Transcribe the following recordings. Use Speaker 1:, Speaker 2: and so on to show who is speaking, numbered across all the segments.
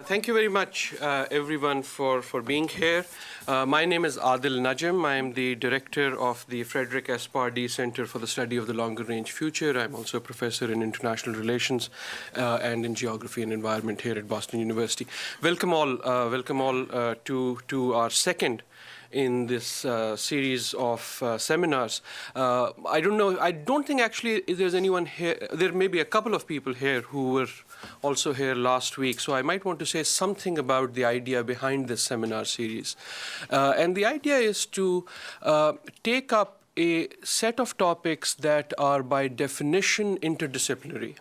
Speaker 1: Thank you very much, everyone, for being here. My name is Adil Najam. I am the director of the Frederick S. Pardee Center for the Study of the Longer Range Future. I'm also a professor in international relations and in geography and environment here at Boston University. Welcome all to our second in this series of seminars. I don't think actually there's anyone here. There may be a couple of people here who were also here last week, so I might want to say something about the idea behind this seminar series. And the idea is to take up a set of topics that are by definition interdisciplinary,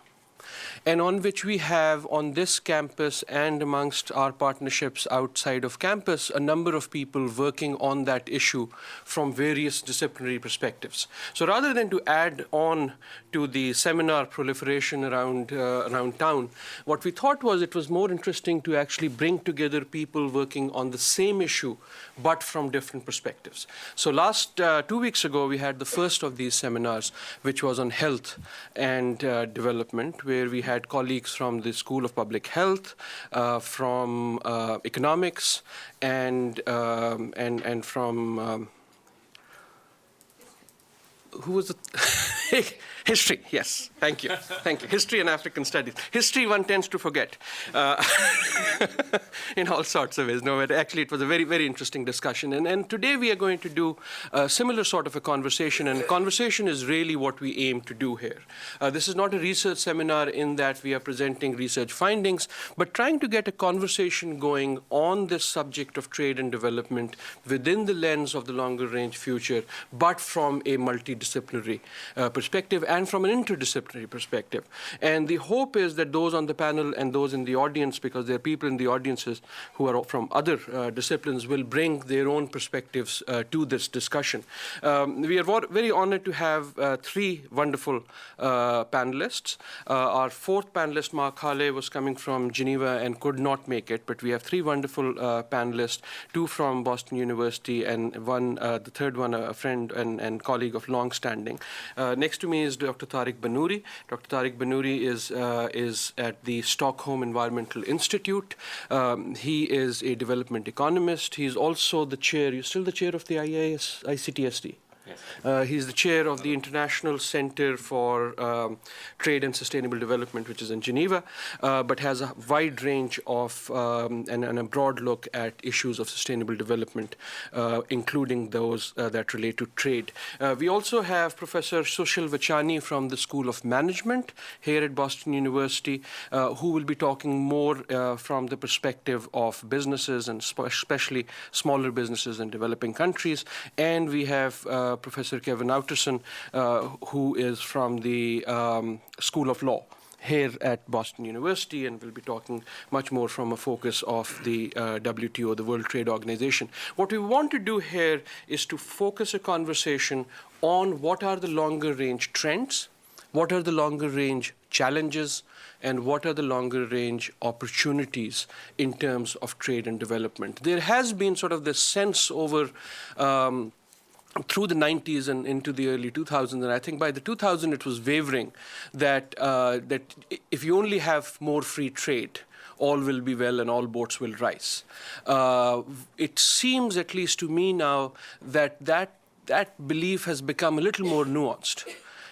Speaker 1: and on which we have on this campus and amongst our partnerships outside of campus a number of people working on that issue from various disciplinary perspectives. So rather than to add on to the seminar proliferation around town, what we thought was it was more interesting to actually bring together people working on the same issue but from different perspectives. So last 2 weeks ago we had the first of these seminars, which was on health and development, where we had colleagues from the School of Public Health, from economics, and from who was it? History, yes. Thank you. Thank you. History and African studies. History one tends to forget in all sorts of ways. No, but actually it was a very, very interesting discussion. And today we are going to do a similar sort of a conversation. And conversation is really what we aim to do here. This is not a research seminar in that we are presenting research findings, but trying to get a conversation going on this subject of trade and development within the lens of the longer range future, but from a multidisciplinary perspective and from an interdisciplinary perspective. And the hope is that those on the panel and those in the audience, because there are people in the audiences who are from other disciplines, will bring their own perspectives to this discussion. We are very honored to have three wonderful panelists. Our fourth panelist, Mark Hale, was coming from Geneva and could not make it, but we have three wonderful panelists, two from Boston University and the third one, a friend and colleague of long standing. Next to me is Dr. Tariq Banuri. Dr. Tariq Banuri is at the Stockholm Environment Institute. He is a development economist. He's also the chair. You're still the chair of the ICTSD? Yes. He's the chair of the International Center for Trade and Sustainable Development, which is in Geneva, but has a wide range of and a broad look at issues of sustainable development, including those that relate to trade. We also have Professor Sushil Vachani from the School of Management here at Boston University, who will be talking more from the perspective of businesses, and especially smaller businesses in developing countries. And we have Professor Kevin Outterson, who is from the School of Law here at Boston University, and will be talking much more from a focus of the WTO, the World Trade Organization. What we want to do here is to focus a conversation on what are the longer range trends, what are the longer range challenges, and what are the longer range opportunities in terms of trade and development. There has been sort of this sense over through the 90s and into the early 2000s, and I think by the 2000s it was wavering, that if you only have more free trade, all will be well and all boats will rise. It seems, at least to me now, that belief has become a little more nuanced.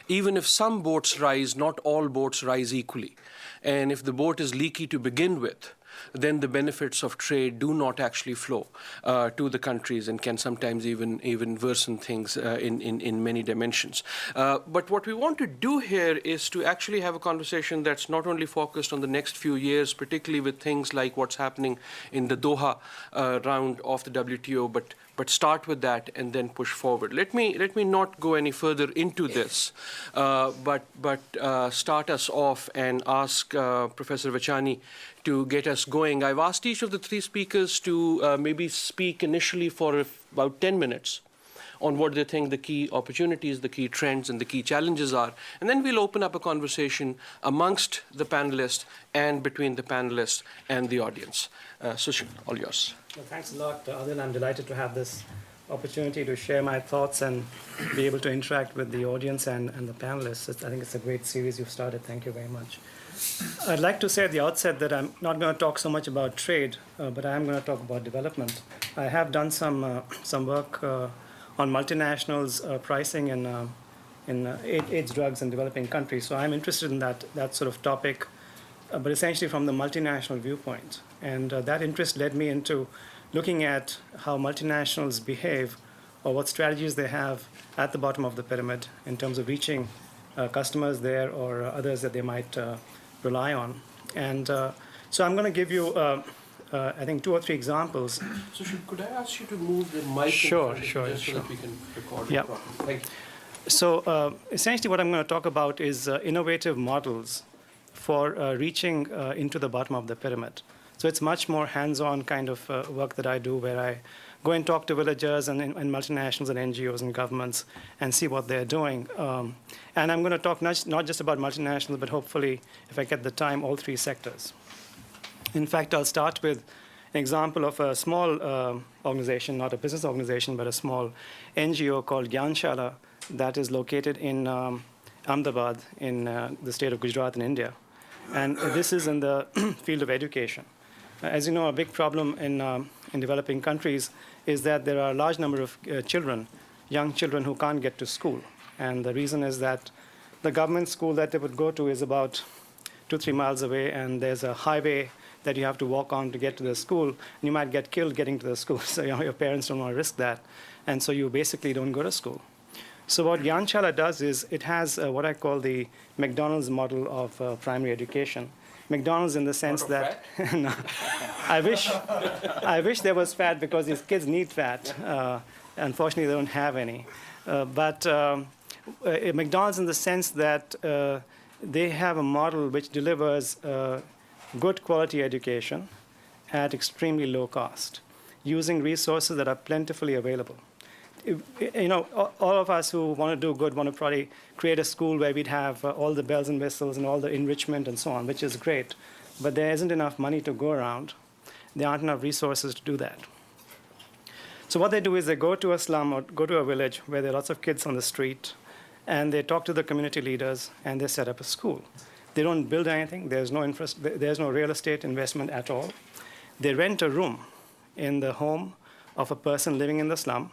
Speaker 1: Even if some boats rise, not all boats rise equally. And if the boat is leaky to begin with, then the benefits of trade do not actually flow to the countries and can sometimes even worsen things in many dimensions. But what we want to do here is to actually have a conversation that's not only focused on the next few years, particularly with things like what's happening in the Doha round of the WTO, but start with that and then push forward. Let me not go any further into this, but start us off and ask Professor Vachani to get us going. I've asked each of the three speakers to maybe speak initially for about 10 minutes on what they think the key opportunities, the key trends, and the key challenges are. And then we'll open up a conversation amongst the panelists and between the panelists and the audience. Sushil, all yours.
Speaker 2: Well, thanks a lot, Adil. I'm delighted to have this opportunity to share my thoughts and be able to interact with the audience and the panelists. I think it's a great series you've started. Thank you very much. I'd like to say at the outset that I'm not going to talk so much about trade, but I am going to talk about development. I have done some work on multinationals pricing in AIDS drugs in developing countries. So I'm interested in that sort of topic, but essentially from the multinational viewpoint. And that interest led me into looking at how multinationals behave or what strategies they have at the bottom of the pyramid in terms of reaching customers there or others that they might rely on. And so I'm going to give you, I think, 2 or 3 examples.
Speaker 1: So could I ask you to move the mic
Speaker 2: Sure.
Speaker 1: so that we can record
Speaker 2: Yeah.
Speaker 1: it properly? Thank you.
Speaker 2: So essentially what I'm going to talk about is innovative models for reaching into the bottom of the pyramid. So it's much more hands-on kind of work that I do, where I go and talk to villagers and multinationals and NGOs and governments and see what they're doing. And I'm going to talk not just about multinationals, but hopefully, if I get the time, all 3 sectors. In fact, I'll start with an example of a small organization, not a business organization, but a small NGO called Gyanshala that is located in Ahmedabad in the state of Gujarat in India. And this is in the field of education. As you know, a big problem in developing countries is that there are a large number of young children who can't get to school. And the reason is that the government school that they would go to is about 2-3 miles away, and there's a highway that you have to walk on to get to the school, and you might get killed getting to the school. So your parents don't want to risk that. And so you basically don't go to school. So what Gyanshala does is it has what I call the McDonald's model of primary education. McDonald's in the sense that no, I wish there was fat, because these kids need fat. Unfortunately, they don't have any. But McDonald's in the sense that they have a model which delivers good quality education at extremely low cost, using resources that are plentifully available. You know, all of us who want to do good want to probably create a school where we'd have all the bells and whistles and all the enrichment and so on, which is great. But there isn't enough money to go around. There aren't enough resources to do that. So what they do is they go to a slum or go to a village where there are lots of kids on the street, and they talk to the community leaders, and they set up a school. They don't build anything. There's no real estate investment at all. They rent a room in the home of a person living in the slum,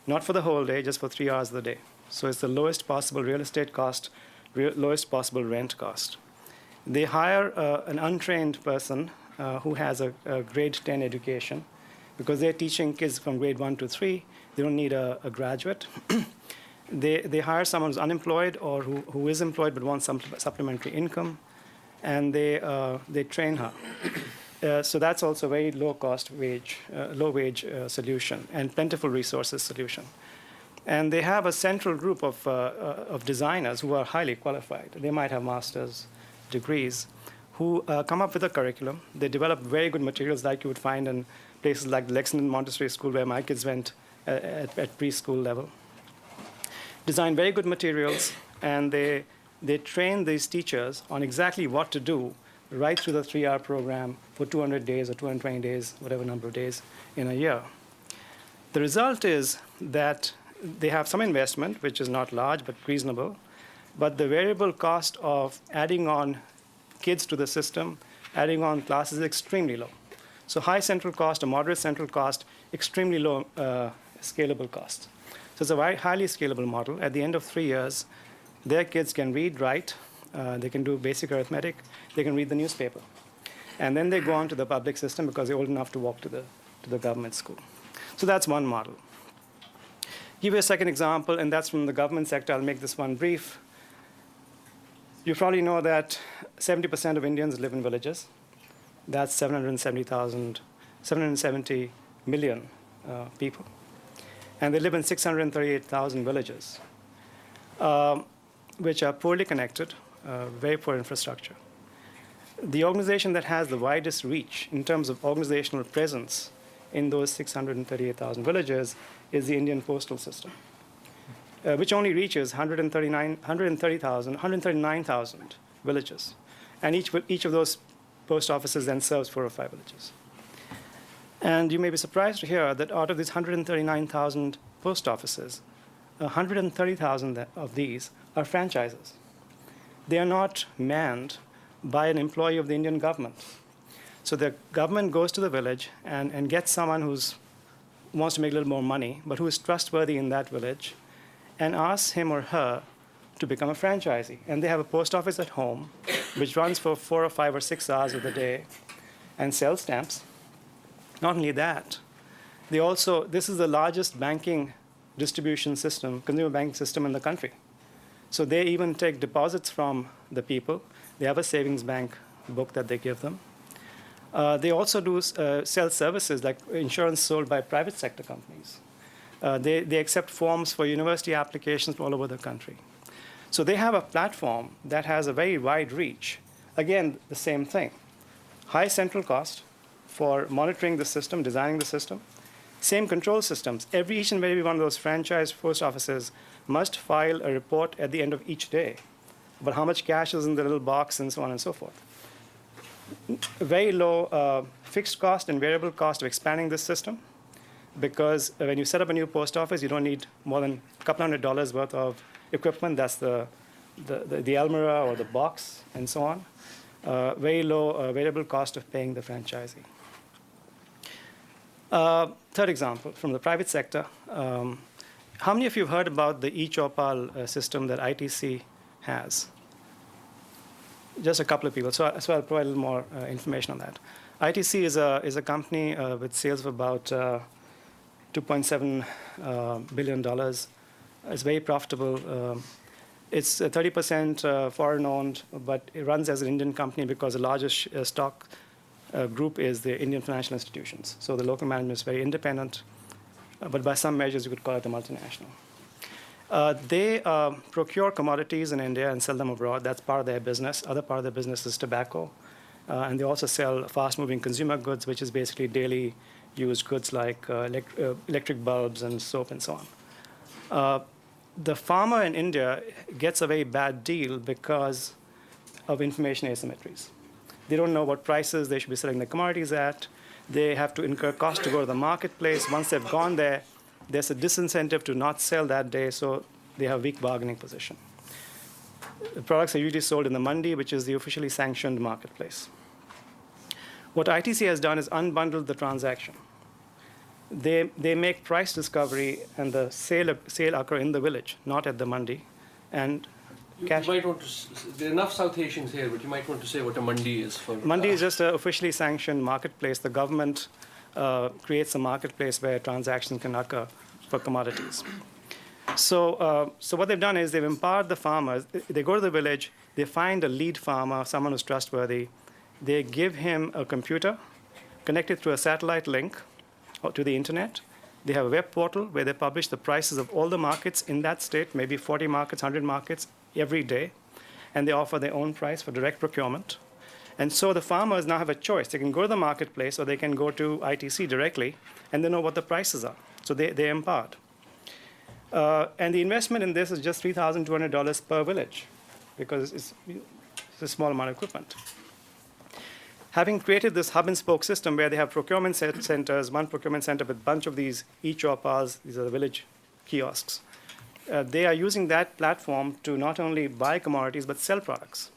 Speaker 2: not for the whole day, just for 3 hours of the day. So it's the lowest possible real estate cost, lowest possible rent cost. They hire an untrained person who has a grade 10 education, because they're teaching kids from grade 1 to 3. They don't need a graduate. They hire someone who's unemployed or who is employed but wants some supplementary income, and they train her. So that's also a very low wage solution and plentiful resources solution. And they have a central group of designers who are highly qualified. They might have master's degrees, who come up with a curriculum. They develop very good materials like you would find in places like the Lexington Montessori School, where my kids went at preschool level. Design very good materials, and they train these teachers on exactly what to do right through the 3-hour program for 200 days or 220 days, whatever number of days in a year. The result is that they have some investment, which is not large but reasonable, but the variable cost of adding on kids to the system, adding on classes, is extremely low. So high central cost, a moderate central cost, extremely low scalable cost. So it's a very highly scalable model. At the end of 3 years, their kids can read, write, they can do basic arithmetic, they can read the newspaper. And then they go on to the public system because they're old enough to walk to the government school. So that's one model. Give you a second example, and that's from the government sector. I'll make this one brief. You probably know that 70% of Indians live in villages. That's 770 million people. And they live in 638,000 villages, which are poorly connected, very poor infrastructure. The organization that has the widest reach in terms of organizational presence in those 638,000 villages is the Indian postal system, which only reaches 139,000 villages. And each of those post offices then serves 4 or 5 villages. And you may be surprised to hear that out of these 139,000 post offices, 130,000 of these are franchises. They are not manned by an employee of the Indian government. So the government goes to the village and gets someone who wants to make a little more money, but who is trustworthy in that village, and asks him or her to become a franchisee. And they have a post office at home, which runs for 4 or 5 or 6 hours of the day and sells stamps. Not only that, this is the largest banking distribution system, consumer banking system in the country. So they even take deposits from the people. They have a savings bank book that they give them. They also do sell services like insurance sold by private sector companies. They accept forms for university applications from all over the country. So they have a platform that has a very wide reach. Again, the same thing. High central cost for monitoring the system, designing the system. Same control systems. Each and every one of those franchise post offices must file a report at the end of each day about how much cash is in the little box and so on and so forth. Very low fixed cost and variable cost of expanding this system, because when you set up a new post office, you don't need more than a couple $100 worth of equipment. That's the almirah or the box and so on. Very low variable cost of paying the franchisee. Third example, from the private sector. How many of you have heard about the e-Chopal system that ITC has? Just a couple of people. So I'll provide a little more information on that. ITC is a company with sales of about $2.7 billion. It's very profitable. It's 30% foreign-owned, but it runs as an Indian company because the largest stock group is the Indian financial institutions. So the local management is very independent, but by some measures you could call it a multinational. They procure commodities in India and sell them abroad. That's part of their business. Other part of their business is tobacco. And they also sell fast-moving consumer goods, which is basically daily used goods like electric bulbs and soap and so on. The farmer in India gets a very bad deal because of information asymmetries. They don't know what prices they should be selling the commodities at. They have to incur costs to go to the marketplace. Once they've gone there, there's a disincentive to not sell that day, so they have a weak bargaining position. The products are usually sold in the mandi, which is the officially sanctioned marketplace. What ITC has done is unbundled the transaction. They make price discovery and the sale occur in the village, not at the mandi. And cash.
Speaker 1: You might want to, there are enough South Asians here, but you might want to say what a mandi is.
Speaker 2: Mandi is just an officially sanctioned marketplace. The government creates a marketplace where transactions can occur for commodities. So what they've done is they've empowered the farmers. They go to the village, they find a lead farmer, someone who's trustworthy. They give him a computer connected through a satellite link to the internet. They have a web portal where they publish the prices of all the markets in that state, maybe 40 markets, 100 markets every day. And they offer their own price for direct procurement. And so the farmers now have a choice. They can go to the marketplace or they can go to ITC directly, and they know what the prices are. So they're empowered. And the investment in this is just $3,200 per village, because it's a small amount of equipment. Having created this hub and spoke system where they have procurement centers, one procurement center with a bunch of these e-Chopals, these are the village kiosks, they are using that platform to not only buy commodities but sell products.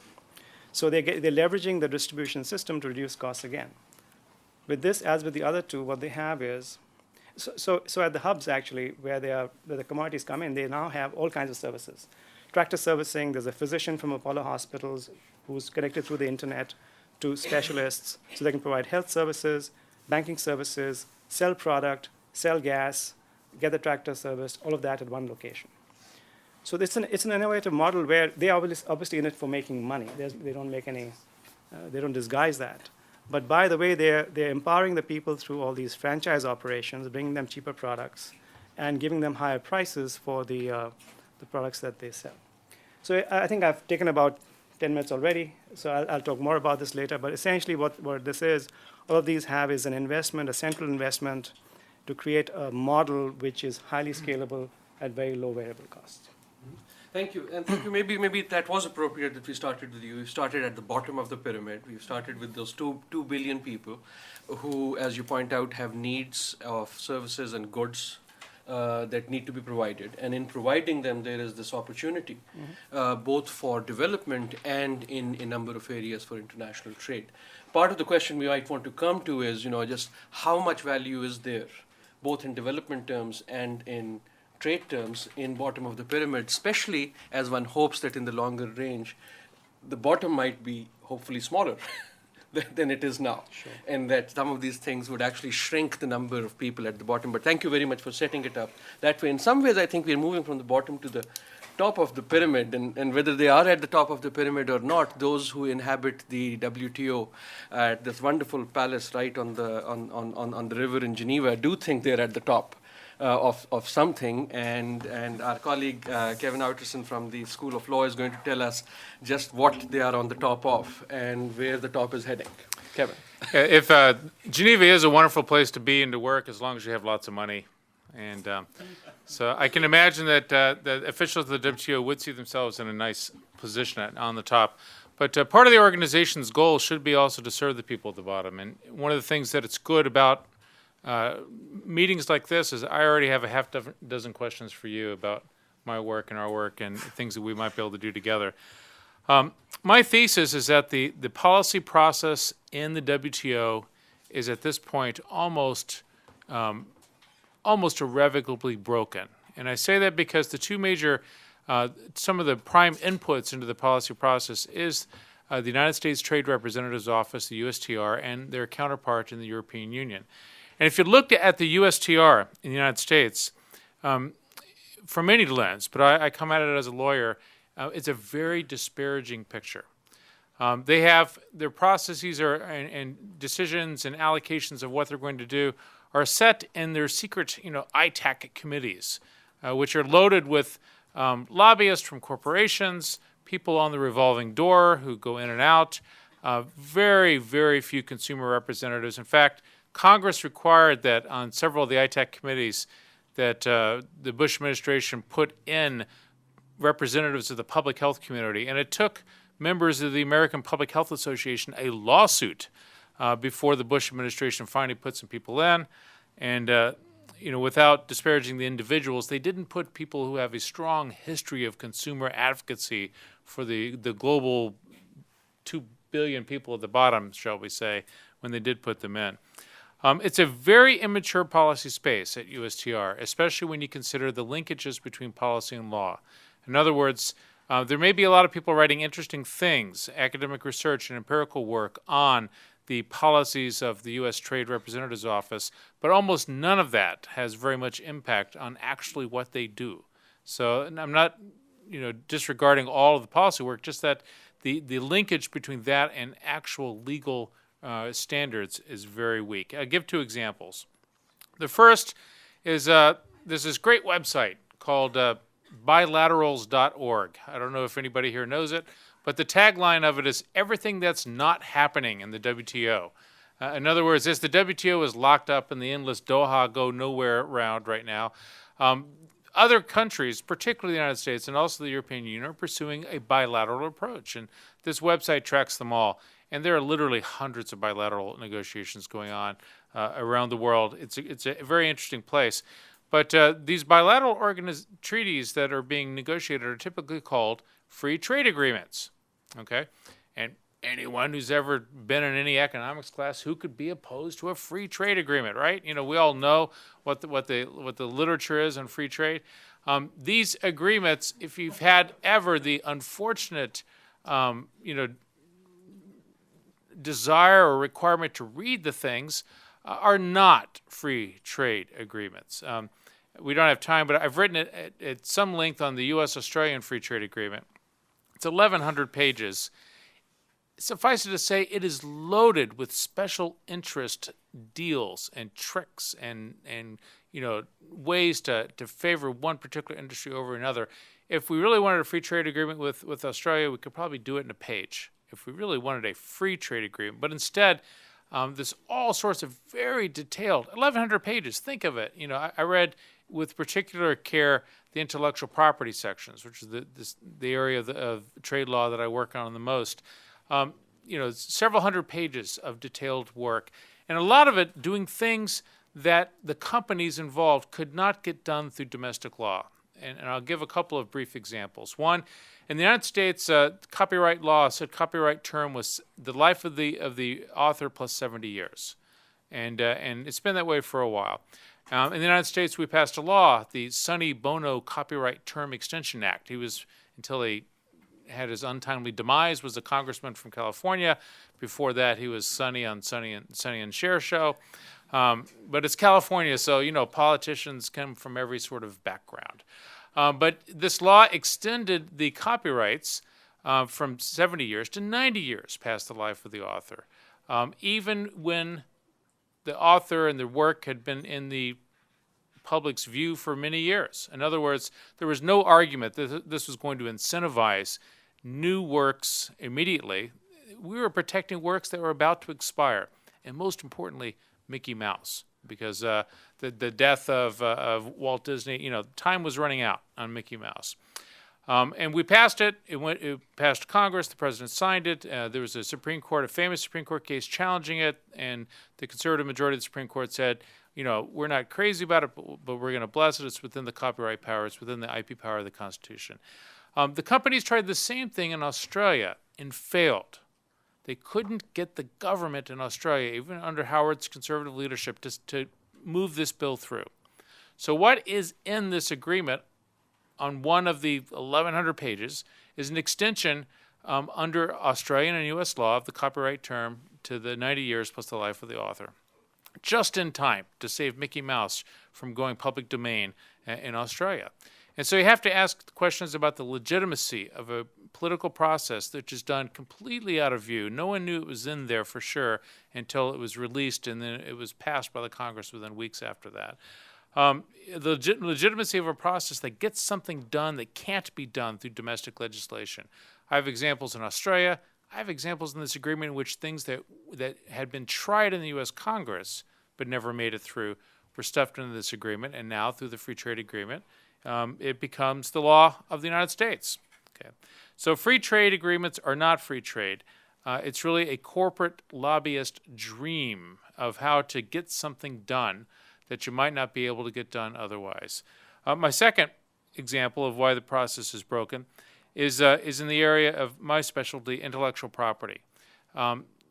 Speaker 2: So they're leveraging the distribution system to reduce costs again. With this, as with the other two, what they have is, so at the hubs actually, where the commodities come in, they now have all kinds of services. Tractor servicing, there's a physician from Apollo Hospitals who's connected through the internet to specialists, so they can provide health services, banking services, sell product, sell gas, get the tractor serviced, all of that at one location. So it's an innovative model where they are obviously in it for making money. They don't make any, they don't disguise that. But by the way, they're empowering the people through all these franchise operations, bringing them cheaper products, and giving them higher prices for the products that they sell. So I think I've taken about 10 minutes already, so I'll talk more about this later. But essentially what this is, all of these have is an investment, a central investment, to create a model which is highly scalable at very low variable costs.
Speaker 1: Thank you. And thank you. Maybe that was appropriate that we started with you. We started at the bottom of the pyramid. We started with those 2 billion people who, as you point out, have needs of services and goods that need to be provided. And in providing them, there is this opportunity, both for development and in a number of areas for international trade. Part of the question we might want to come to is, just how much value is there, both in development terms and in trade terms, in bottom of the pyramid, especially as one hopes that in the longer range, the bottom might be hopefully smaller than it is now.
Speaker 2: Sure.
Speaker 1: And that some of these things would actually shrink the number of people at the bottom. But thank you very much for setting it up that way. In some ways, I think we're moving from the bottom to the top of the pyramid, and whether they are at the top of the pyramid or not, those who inhabit the WTO at this wonderful palace right on the river in Geneva do think they're at the top of something, and our colleague Kevin Outterson from the School of Law is going to tell us just what they are on the top of and where the top is heading. Kevin.
Speaker 3: If Geneva is a wonderful place to be and to work as long as you have lots of money, and so I can imagine that the officials of the WTO would see themselves in a nice position on the top. But part of the organization's goal should be also to serve the people at the bottom. And one of the things that it's good about meetings like this is I already have a half dozen questions for you about my work and our work and things that we might be able to do together. My thesis is that the policy process in the WTO is at this point almost irrevocably broken. And I say that because the two major, some of the prime inputs into the policy process is the United States Trade Representative's Office, the USTR, and their counterpart in the European Union. And if you looked at the USTR in the United States, from any lens, but I come at it as a lawyer, it's a very disparaging picture. They have their processes and decisions and allocations of what they're going to do are set in their secret, ITAC committees, which are loaded with lobbyists from corporations, people on the revolving door who go in and out, very, very few consumer representatives. In fact, Congress required that on several of the ITAC committees that the Bush administration put in representatives of the public health community, and it took members of the American Public Health Association a lawsuit before the Bush administration finally put some people in. And, without disparaging the individuals, they didn't put people who have a strong history of consumer advocacy for the global 2 billion people at the bottom, shall we say, when they did put them in. It's a very immature policy space at USTR, especially when you consider the linkages between policy and law. In other words, there may be a lot of people writing interesting things, academic research and empirical work on the policies of the U.S. Trade Representative's Office, but almost none of that has very much impact on actually what they do. So I'm not, disregarding all of the policy work, just that the linkage between that and actual legal standards is very weak. I'll give two examples. The first is there's this great website called bilaterals.org. I don't know if anybody here knows it, but the tagline of it is everything that's not happening in the WTO. In other words, as the WTO is locked up in the endless Doha go nowhere round right now, other countries, particularly the United States and also the European Union, are pursuing a bilateral approach. And this website tracks them all. And there are literally hundreds of bilateral negotiations going on around the world. It's a very interesting place. But these bilateral treaties that are being negotiated are typically called free trade agreements. Okay, and anyone who's ever been in any economics class, who could be opposed to a free trade agreement, right? We all know what the literature is on free trade. These agreements, if you've had ever the unfortunate, desire or requirement to read the things, are not free trade agreements. We don't have time, but I've written it at some length on the U.S.-Australian free trade agreement. It's 1,100 pages. Suffice it to say, it is loaded with special interest deals and tricks and ways to favor one particular industry over another. If we really wanted a free trade agreement with Australia, we could probably do it in a page. If we really wanted a free trade agreement. But instead, there's all sorts of very detailed, 1,100 pages. Think of it. I read with particular care the intellectual property sections, which is the area of trade law that I work on the most. Several hundred pages of detailed work, and a lot of it doing things that the companies involved could not get done through domestic law. And I'll give a couple of brief examples. One, in the United States, copyright law said copyright term was the life of the author plus 70 years. And it's been that way for a while. In the United States, we passed a law, the Sonny Bono Copyright Term Extension Act. He was, until he had his untimely demise, was a congressman from California. Before that, he was Sonny on Sonny and Cher show. But it's California, so, politicians come from every sort of background. But this law extended the copyrights from 70 years to 90 years past the life of the author, even when the author and the work had been in the public's view for many years. In other words, there was no argument that this was going to incentivize new works immediately. We were protecting works that were about to expire, and most importantly, Mickey Mouse, because the death of Walt Disney, time was running out on Mickey Mouse. And we passed it. It passed Congress. The president signed it. There was a famous Supreme Court case challenging it, and the conservative majority of the Supreme Court said, we're not crazy about it, but we're going to bless it. It's within the copyright power. It's within the IP power of the Constitution. The companies tried the same thing in Australia and failed. They couldn't get the government in Australia, even under Howard's conservative leadership, to move this bill through. So what is in this agreement on one of the 1,100 pages is an extension under Australian and U.S. law of the copyright term to the 90 years plus the life of the author, just in time to save Mickey Mouse from going public domain in Australia. And so you have to ask questions about the legitimacy of a political process that is done completely out of view. No one knew it was in there for sure until it was released, and then it was passed by the Congress within weeks after that. The legitimacy of a process that gets something done that can't be done through domestic legislation. I have examples in Australia. I have examples in this agreement in which things that had been tried in the U.S. Congress but never made it through were stuffed into this agreement, and now through the free trade agreement, it becomes the law of the United States. Okay. So free trade agreements are not free trade. It's really a corporate lobbyist dream of how to get something done that you might not be able to get done otherwise. My second example of why the process is broken is in the area of my specialty, intellectual property.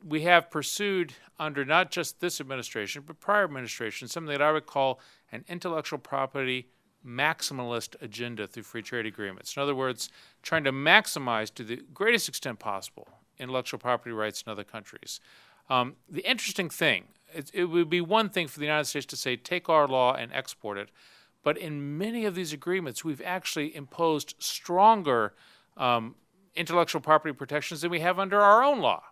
Speaker 3: We have pursued under not just this administration, but prior administration, something that I would call an intellectual property maximalist agenda through free trade agreements. In other words, trying to maximize to the greatest extent possible intellectual property rights in other countries. The interesting thing, it would be one thing for the United States to say, take our law and export it, but in many of these agreements, we've actually imposed stronger intellectual property protections than we have under our own law.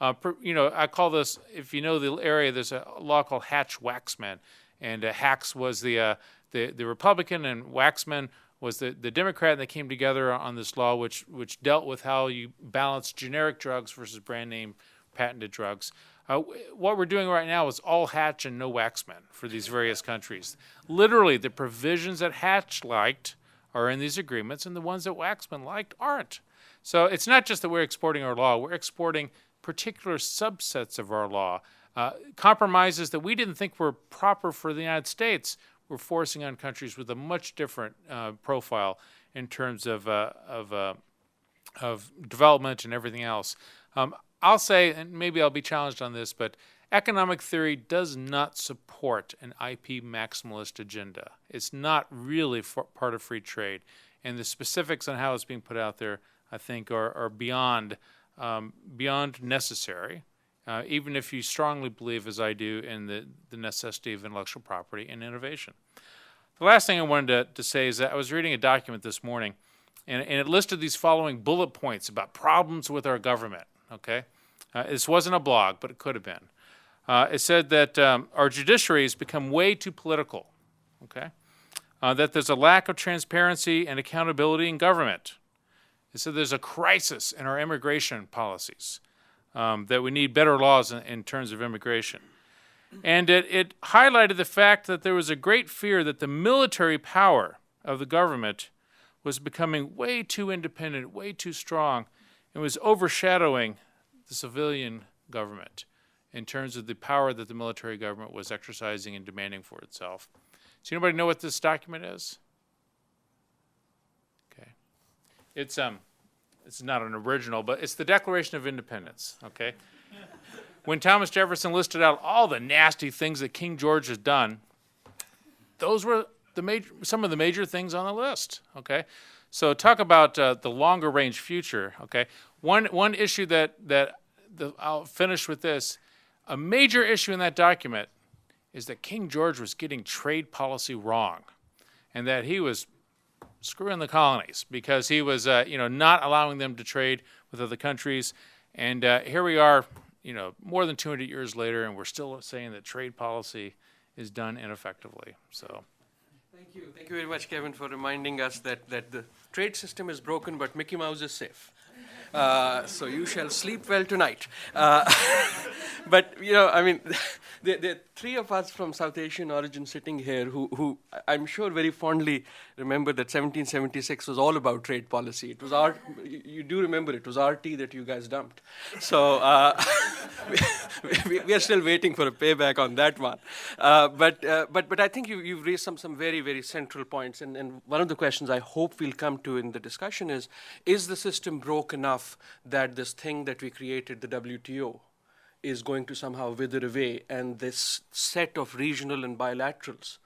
Speaker 3: I call this, if you know the area, there's a law called Hatch-Waxman, and Hacks was the Republican and Waxman was the Democrat, and they came together on this law which dealt with how you balance generic drugs versus brand name patented drugs. What we're doing right now is all Hatch and no Waxman for these various countries. Literally, the provisions that Hatch liked are in these agreements, and the ones that Waxman liked aren't. So it's not just that we're exporting our law, we're exporting particular subsets of our law. Compromises that we didn't think were proper for the United States, we're forcing on countries with a much different profile in terms of development and everything else. I'll say, and maybe I'll be challenged on this, but economic theory does not support an IP maximalist agenda. It's not really part of free trade. And the specifics on how it's being put out there, I think, are beyond necessary, even if you strongly believe, as I do, in the necessity of intellectual property and innovation. The last thing I wanted to say is that I was reading a document this morning, and it listed these following bullet points about problems with our government. Okay, this wasn't a blog, but it could have been. It said that our judiciary has become way too political. Okay, that there's a lack of transparency and accountability in government. It said there's a crisis in our immigration policies, that we need better laws in terms of immigration. And it highlighted the fact that there was a great fear that the military power of the government was becoming way too independent, way too strong, and was overshadowing the civilian government. in terms of the power that the military government was exercising and demanding for itself. Does anybody know what this document is? Okay. It's not an original, but it's the Declaration of Independence, okay? When Thomas Jefferson listed out all the nasty things that King George has done, those were some of the major things on the list, okay? So talk about the longer range future, okay? One issue I'll finish with this. A major issue in that document is that King George was getting trade policy wrong, and that he was screwing the colonies because he was, not allowing them to trade with other countries. And here we are, more than 200 years later, and we're still saying that trade policy is done ineffectively. So.
Speaker 1: Thank you. Thank you very much, Kevin, for reminding us that the trade system is broken, but Mickey Mouse is safe. So you shall sleep well tonight. But, there are three of us from South Asian origin sitting here who I'm sure very fondly remember that 1776 was all about trade policy. It was you do remember it was our tea that you guys dumped. So we are still waiting for a payback on that one. But I think you've raised some very, very central points. And one of the questions I hope we'll come to in the discussion is the system broke enough that this thing that we created, the WTO, is going to somehow wither away, and this set of regional and bilaterals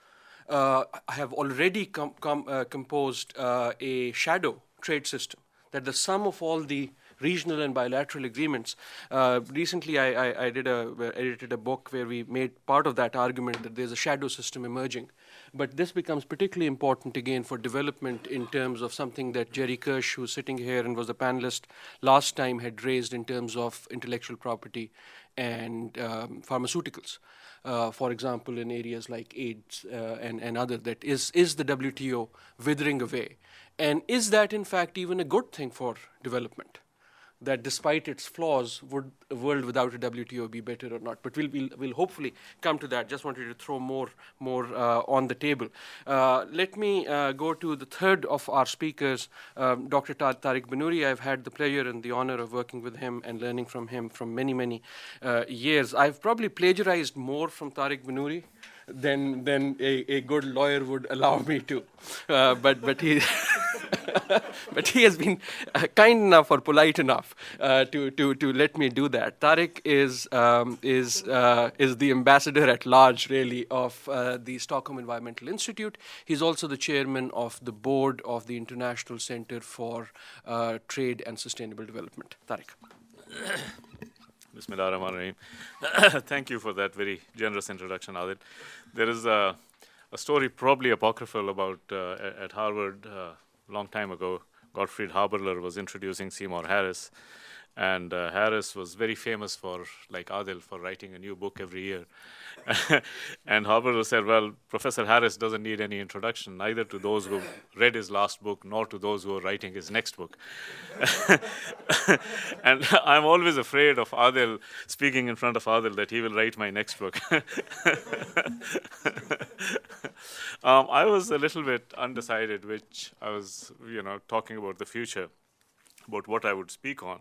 Speaker 1: have already composed a shadow trade system, that the sum of all the regional and bilateral agreements. Recently, I edited a book where we made part of that argument that there's a shadow system emerging. But this becomes particularly important again for development in terms of something that Jerry Kirsch, who's sitting here and was a panelist last time, had raised in terms of intellectual property and pharmaceuticals. For example, in areas like AIDS and other, that is the WTO withering away? And is that, in fact, even a good thing for development? That despite its flaws, would a world without a WTO be better or not? But we'll hopefully come to that. Just wanted to throw more on the table. Let me go to the third of our speakers, Dr. Tariq Banuri. I've had the pleasure and the honor of working with him and learning from him from many, many years. I've probably plagiarized more from Tariq Banuri than a good lawyer would allow me to. But he but he has been kind enough or polite enough to let me do that. Tariq is the ambassador at large, really, of the Stockholm Environment Institute. He's also the chairman of the board of the International Center for Trade and Sustainable Development. Tariq.
Speaker 4: Bismillahirrahmanirrahim. Thank you for that very generous introduction, Adil. There is a story, probably apocryphal, about at Harvard a long time ago. Gottfried Haberler was introducing Seymour Harris, and Harris was very famous for, like Adil, for writing a new book every year. And Haberler said, well, Professor Harris doesn't need any introduction, neither to those who read his last book, nor to those who are writing his next book. And I'm always afraid of Adil, speaking in front of Adil, that he will write my next book. I was a little bit undecided, which I was, talking about the future, about what I would speak on.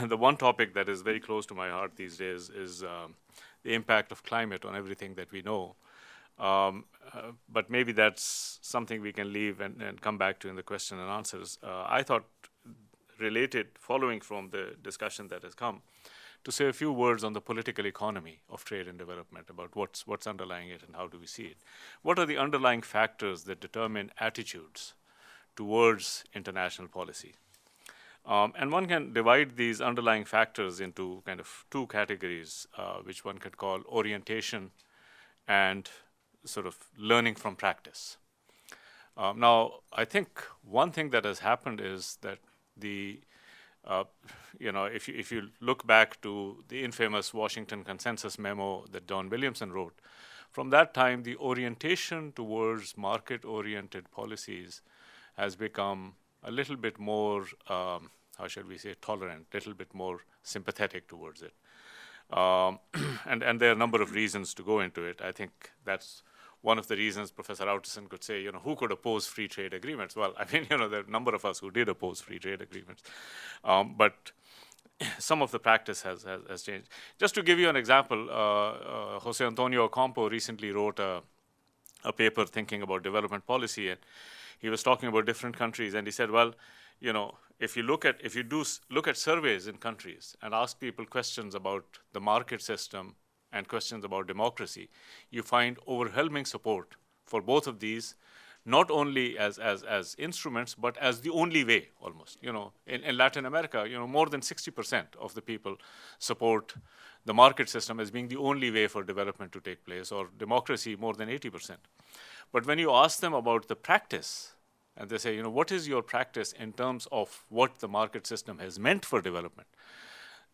Speaker 4: The one topic that is very close to my heart these days is the impact of climate on everything that we know. But maybe that's something we can leave and come back to in the question and answers. I thought, following from the discussion that has come, to say a few words on the political economy of trade and development, about what's underlying it and how do we see it. What are the underlying factors that determine attitudes towards international policy? And one can divide these underlying factors into kind of two categories, which one could call orientation and sort of learning from practice. Now, I think one thing that has happened is that if you look back to the infamous Washington Consensus memo that Don Williamson wrote, from that time, the orientation towards market-oriented policies has become a little bit more, tolerant, a little bit more sympathetic towards it. And there are a number of reasons to go into it. I think that's one of the reasons Professor Outterson could say, who could oppose free trade agreements? Well, there are a number of us who did oppose free trade agreements. But some of the practice has changed. Just to give you an example, Jose Antonio Ocampo recently wrote a paper thinking about development policy, and he was talking about different countries, and he said, well, if you look at surveys in countries and ask people questions about the market system and questions about democracy, you find overwhelming support for both of these, not only as instruments, but as the only way, almost. In Latin America, more than 60% of the people support the market system as being the only way for development to take place, or democracy more than 80%. But when you ask them about the practice, and they say, what is your practice in terms of what the market system has meant for development,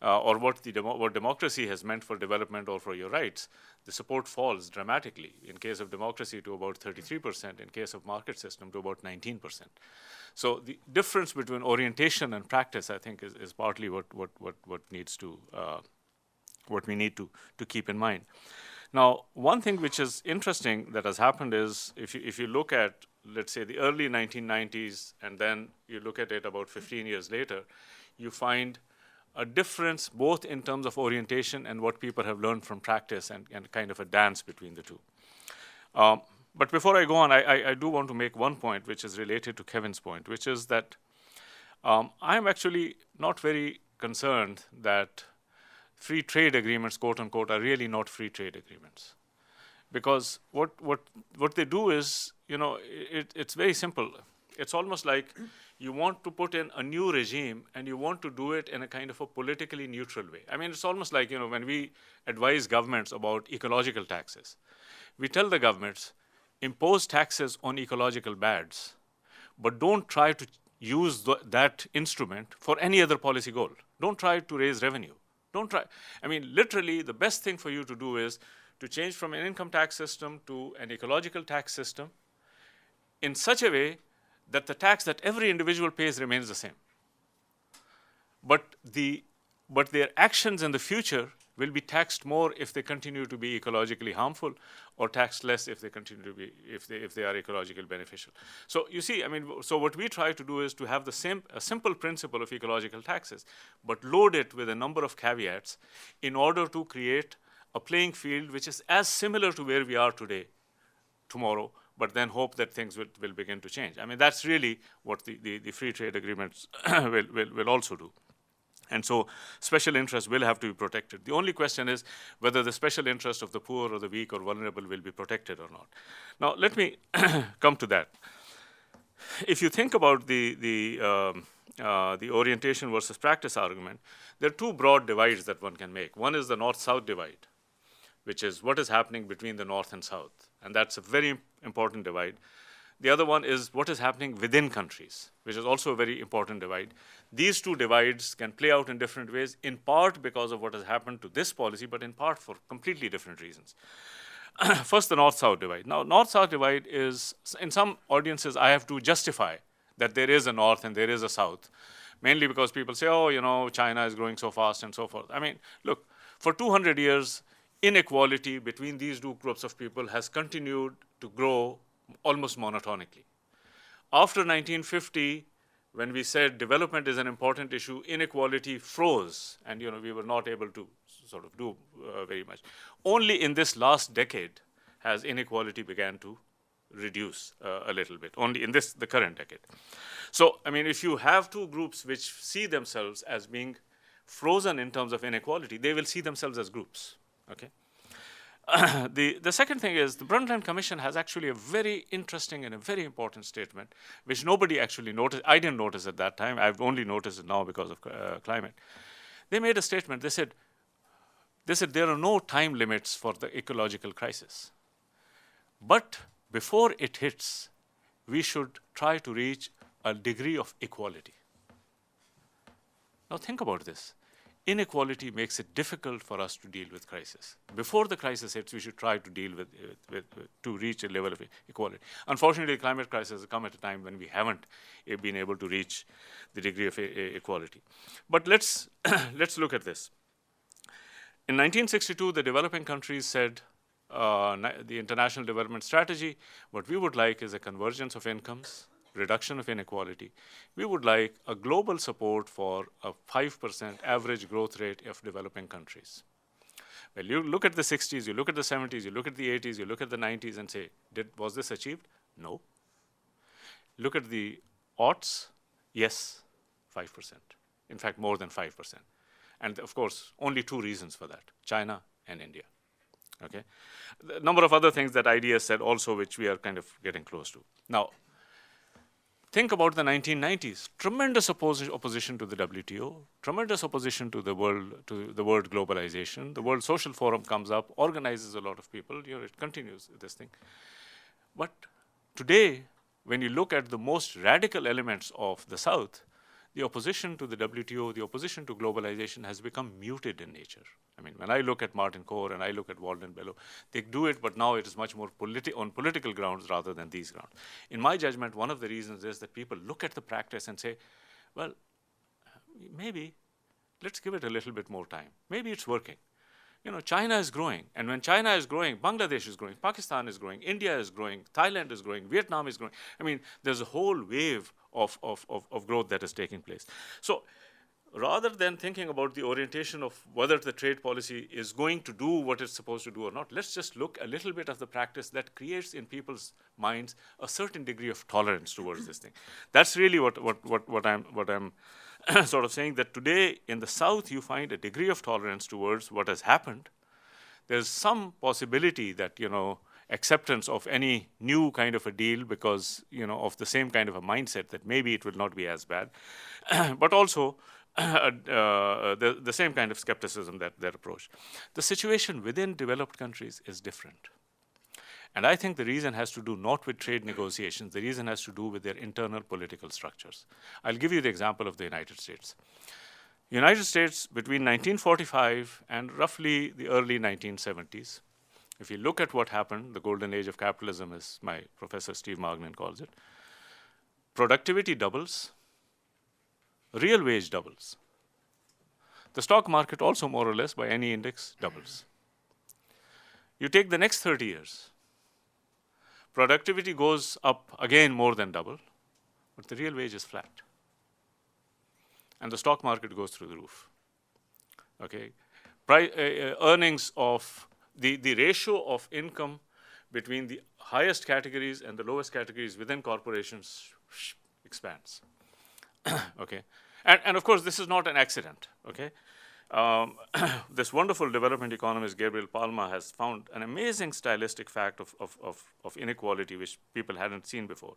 Speaker 4: or what democracy has meant for development or for your rights, the support falls dramatically. In case of democracy, to about 33%. In case of market system, to about 19%. So the difference between orientation and practice, I think, is partly what we need to keep in mind. Now, one thing which is interesting that has happened is, if you look at, let's say, the early 1990s, and then you look at it about 15 years later, you find a difference both in terms of orientation and what people have learned from practice, and kind of a dance between the two. But before I go on, I do want to make one point which is related to Kevin's point, which is that I'm actually not very concerned that free trade agreements, quote unquote, are really not free trade agreements. Because what they do is, it's very simple. It's almost like you want to put in a new regime, and you want to do it in a kind of a politically neutral way. I mean, it's almost like, when we advise governments about ecological taxes, we tell the governments, impose taxes on ecological bads, but don't try to use that instrument for any other policy goal. Don't try to raise revenue. Don't try. I mean, literally, the best thing for you to do is to change from an income tax system to an ecological tax system in such a way that the tax that every individual pays remains the same. But their actions in the future will be taxed more if they continue to be ecologically harmful, or taxed less if they continue to be, if they are ecologically beneficial. So you see, so what we try to do is to have a simple principle of ecological taxes, but load it with a number of caveats in order to create a playing field which is as similar to where we are today, tomorrow, but then hope that things will begin to change. I mean, that's really what the free trade agreements will also do. And so special interests will have to be protected. The only question is whether the special interest of the poor or the weak or vulnerable will be protected or not. Now, let me come to that. If you think about the orientation versus practice argument, there are two broad divides that one can make. One is the North-South divide, which is what is happening between the North and South. And that's a very important divide. The other one is what is happening within countries, which is also a very important divide. These two divides can play out in different ways, in part because of what has happened to this policy, but in part for completely different reasons. First, the North-South divide. Now, North-South divide is, in some audiences, I have to justify that there is a North and there is a South, mainly because people say, China is growing so fast and so forth. I mean, look, for 200 years, inequality between these two groups of people has continued to grow almost monotonically. After 1950, when we said development is an important issue, inequality froze, and we were not able to sort of do very much. Only in this last decade has inequality began to reduce a little bit, only in the current decade. So, I mean, if you have two groups which see themselves as being frozen in terms of inequality, they will see themselves as groups, okay? The second thing is the Brundtland Commission has actually a very interesting and a very important statement, which nobody actually noticed. I didn't notice at that time. I've only noticed it now because of climate. They made a statement. They said there are no time limits for the ecological crisis. But before it hits, we should try to reach a degree of equality. Now think about this. Inequality makes it difficult for us to deal with crisis. Before the crisis hits, we should try to deal with to reach a level of equality. Unfortunately, the climate crisis has come at a time when we haven't been able to reach the degree of equality. But let's look at this. In 1962, the developing countries said, the International Development Strategy, what we would like is a convergence of incomes reduction of inequality, we would like a global support for a 5% average growth rate of developing countries. Well, you look at the 60s, you look at the 70s, you look at the 80s, you look at the 90s and say, was this achieved? No. Look at the aughts, yes, 5%. In fact, more than 5%. And of course, only two reasons for that, China and India. Okay? A number of other things that IDS said also, which we are kind of getting close to. Now, think about the 1990s. Tremendous opposition to the WTO, tremendous opposition to the word globalization. The World Social Forum comes up, organizes a lot of people. It continues this thing. But today, when you look at the most radical elements of the South, the opposition to the WTO, the opposition to globalization has become muted in nature. I mean, when I look at Martin Core and I look at Walden Bellow, they do it, but now it is much more on political grounds rather than these grounds. In my judgment, one of the reasons is that people look at the practice and say, well, maybe let's give it a little bit more time. Maybe it's working. China is growing, and when China is growing, Bangladesh is growing, Pakistan is growing, India is growing, Thailand is growing, Vietnam is growing. I mean, there's a whole wave of growth that is taking place. So rather than thinking about the orientation of whether the trade policy is going to do what it's supposed to do or not, let's just look a little bit of the practice that creates in people's minds a certain degree of tolerance towards this thing. That's really what I'm sort of saying, that today in the South you find a degree of tolerance towards what has happened. There's some possibility that, acceptance of any new kind of a deal because, of the same kind of a mindset that maybe it will not be as bad, but also the same kind of skepticism that they're approached. The situation within developed countries is different. And I think the reason has to do not with trade negotiations, the reason has to do with their internal political structures. I'll give you the example of the United States. United States, between 1945 and roughly the early 1970s, if you look at what happened, the golden age of capitalism, as my professor Steve Magnin calls it, productivity doubles, real wage doubles. The stock market also more or less by any index doubles. You take the next 30 years, productivity goes up again more than double, but the real wage is flat. And the stock market goes through the roof. Okay, earnings of the ratio of income between the highest categories and the lowest categories within corporations expands. Okay, and of course this is not an accident. Okay, this wonderful development economist Gabriel Palma has found an amazing stylistic fact of inequality which people hadn't seen before.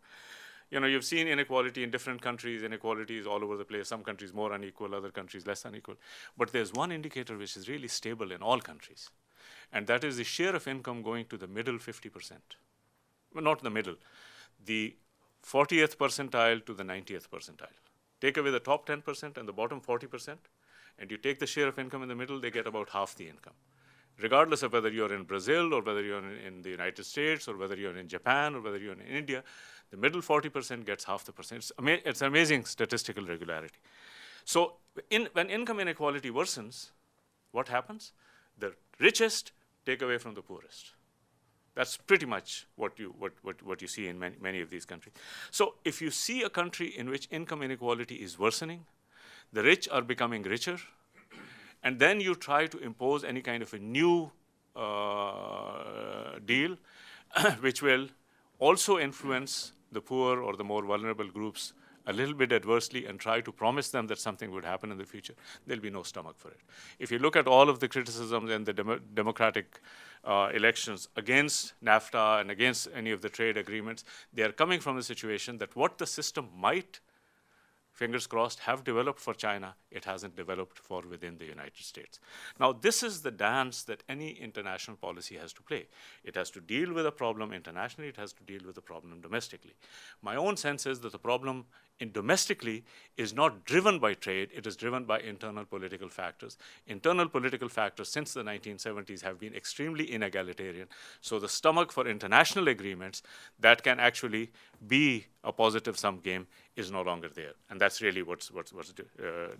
Speaker 4: You've seen inequality in different countries. Inequality is all over the place. Some countries more unequal, other countries less unequal. But there's one indicator which is really stable in all countries, and that is the share of income going to the middle 50%. Well, not the middle, the 40th percentile to the 90th percentile. Take away the top 10% and the bottom 40%, and you take the share of income in the middle, they get about half the income. Regardless of whether you're in Brazil or whether you're in the United States or whether you're in Japan or whether you're in India, the middle 40% gets half the percent. It's amazing statistical regularity. So when income inequality worsens, what happens? The richest take away from the poorest. That's pretty much what you see in many of these countries. So if you see a country in which income inequality is worsening, the rich are becoming richer, and then you try to impose any kind of a new deal which will also influence the poor or the more vulnerable groups a little bit adversely and try to promise them that something would happen in the future, there'll be no stomach for it. If you look at all of the criticisms and the democratic elections against NAFTA and against any of the trade agreements, they are coming from the situation that what the system might, fingers crossed, have developed for China, it hasn't developed for within the United States. Now, this is the dance that any international policy has to play. It has to deal with a problem internationally, it has to deal with a problem domestically. My own sense is that the problem domestically is not driven by trade, it is driven by internal political factors. Internal political factors since the 1970s have been extremely inegalitarian. So the stomach for international agreements that can actually be a positive sum game is no longer there. And that's really what's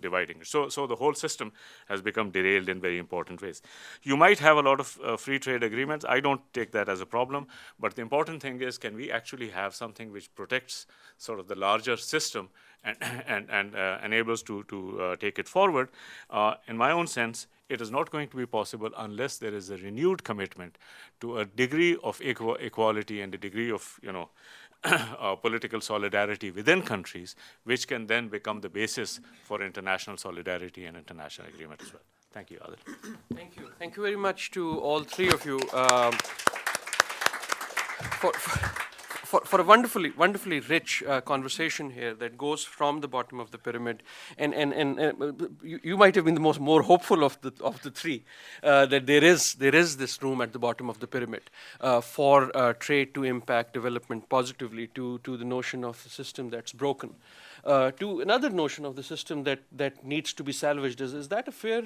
Speaker 4: dividing it. So the whole system has become derailed in very important ways. You might have a lot of free trade agreements. I don't take that as a problem. But the important thing is, can we actually have something which protects sort of the larger system and enables to take it forward? In my own sense, it is not going to be possible unless there is a renewed commitment to a degree of equality and a degree of, political solidarity within countries, which can then become the basis for international solidarity and international agreement as well. Thank you, Adil.
Speaker 1: Thank you. Thank you very much to all three of you for a wonderfully rich conversation here that goes from the bottom of the pyramid, and you might have been the more hopeful of the three, that there is this room at the bottom of the pyramid for trade to impact development positively, to the notion of a system that's broken. To another notion of the system that needs to be salvaged. Is that a fair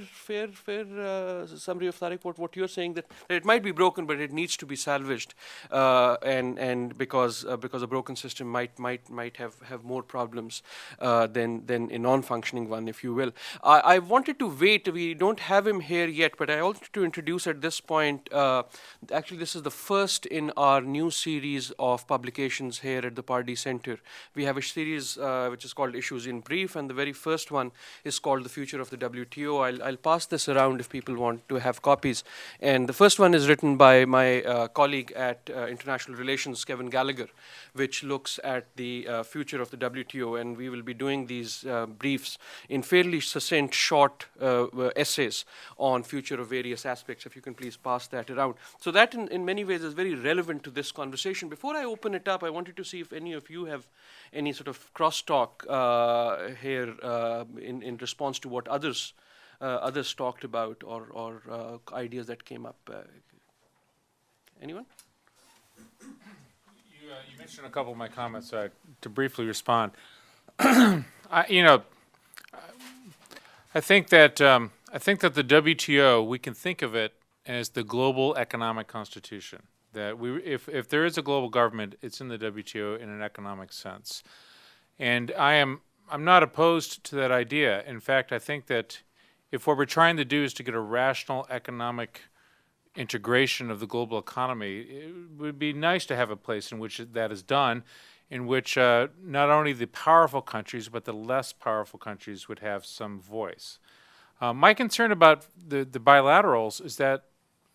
Speaker 1: summary of Tariq, what you're saying, that it might be broken but it needs to be salvaged, and because a broken system might have more problems than a non-functioning one, if you will. I wanted to wait. We don't have him here yet, but I wanted to introduce at this point. Actually, this is the first in our new series of publications here at the Pardee Center. We have a series which is called Issues in Brief, and the very first one is called The Future of the WTO. I'll pass this around if people want to have copies. And the first one is written by my colleague at International Relations, Kevin Gallagher, which looks at the future of the WTO, and we will be doing these briefs in fairly succinct, short essays on future of various aspects. If you can please pass that around. So that in many ways is very relevant to this conversation. Before I open it up, I wanted to see if any of you have any sort of crosstalk here in response to what others talked about, or ideas that came up. Anyone?
Speaker 3: You mentioned a couple of my comments, so to briefly respond. I think that the WTO, we can think of it as the global economic constitution. That if there is a global government, it's in the WTO in an economic sense. And I'm not opposed to that idea. In fact, I think that if what we're trying to do is to get a rational economic integration of the global economy, it would be nice to have a place in which that is done, in which not only the powerful countries, but the less powerful countries would have some voice. My concern about the bilaterals is that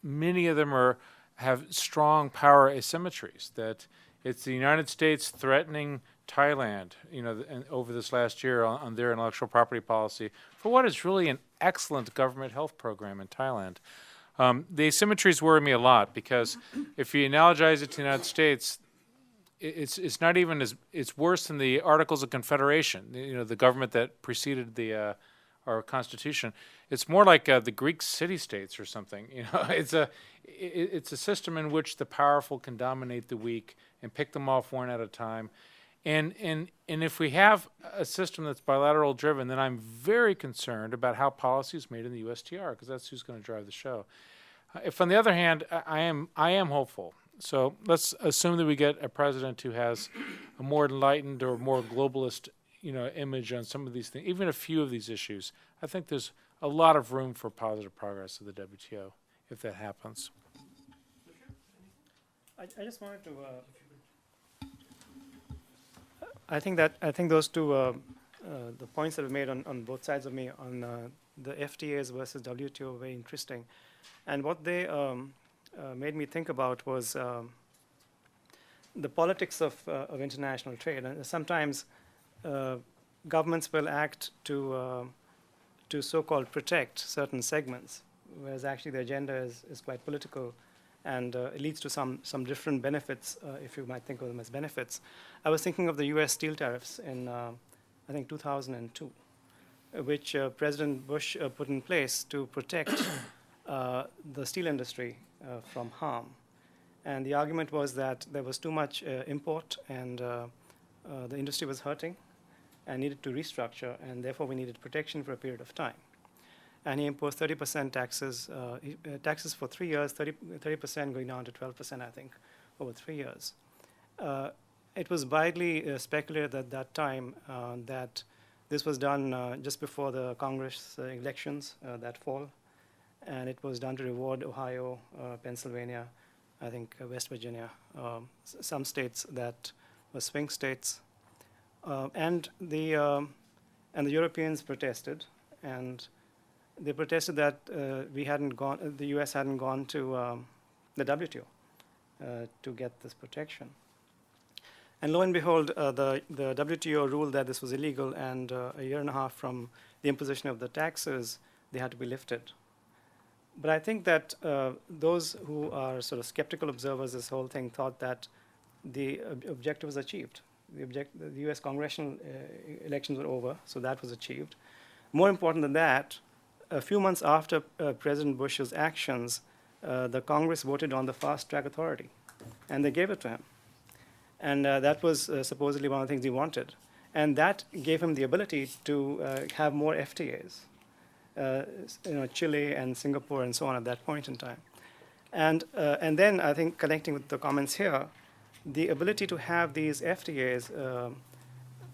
Speaker 3: many of them have strong power asymmetries, that it's the United States threatening Thailand, over this last year on their intellectual property policy for what is really an excellent government health program in Thailand. The asymmetries worry me a lot, because if you analogize it to the United States, it's not even it's worse than the Articles of Confederation, the government that preceded our Constitution. It's more like the Greek city-states or something. It's a system in which the powerful can dominate the weak and pick them off one at a time. And if we have a system that's bilateral driven, then I'm very concerned about how policy is made in the USTR, because that's who's going to drive the show. If, on the other hand, I am hopeful. So let's assume that we get a president who has a more enlightened or more globalist, image on some of these things, even a few of these issues. I think there's a lot of room for positive progress of the WTO if that happens.
Speaker 2: I just wanted to. I think those two the points that were made on both sides of me on the FTAs versus WTO were very interesting, and what they made me think about was the politics of international trade. And sometimes governments will act to so-called protect certain segments, whereas actually the agenda is quite political, and it leads to some different benefits, if you might think of them as benefits. I was thinking of the U.S. steel tariffs in, I think, 2002, which President Bush put in place to protect the steel industry from harm. And the argument was that there was too much import, and the industry was hurting, and needed to restructure, and therefore we needed protection for a period of time. And he imposed 30% taxes, taxes for 3 years, 30% going down to 12%, I think, over 3 years. It was widely speculated at that time that this was done just before the Congress elections that fall, and it was done to reward Ohio, Pennsylvania, I think West Virginia, some states that were swing states, and the Europeans protested, and they protested that the U.S. hadn't gone to the WTO to get this protection. And lo and behold, the WTO ruled that this was illegal, and a year and a half from the imposition of the taxes, they had to be lifted. But I think that those who are sort of skeptical observers, this whole thing thought that the objective was achieved. The U.S. congressional elections were over, so that was achieved. More important than that, a few months after President Bush's actions, the Congress voted on the Fast Track Authority, and they gave it to him. And that was supposedly one of the things he wanted. And that gave him the ability to have more FTAs, Chile and Singapore and so on at that point in time. And then I think connecting with the comments here, the ability to have these FTAs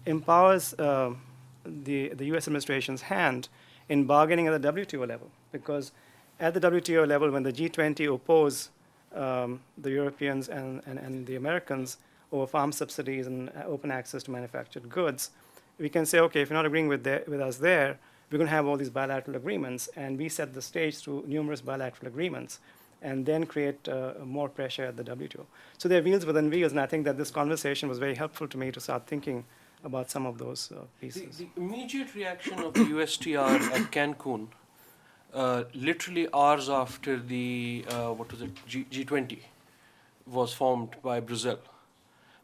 Speaker 2: empowers the U.S. administration's hand in bargaining at the WTO level. Because at the WTO level, when the G20 oppose the Europeans and the Americans over farm subsidies and open access to manufactured goods, we can say, okay, if you're not agreeing with us there, we're going to have all these bilateral agreements, and we set the stage through numerous bilateral agreements, and then create more pressure at the WTO. So there are wheels within wheels, and I think that this conversation was very helpful to me to start thinking about some of those pieces.
Speaker 1: The immediate reaction of the USTR at Cancun, literally hours after the, G20 was formed by Brazil,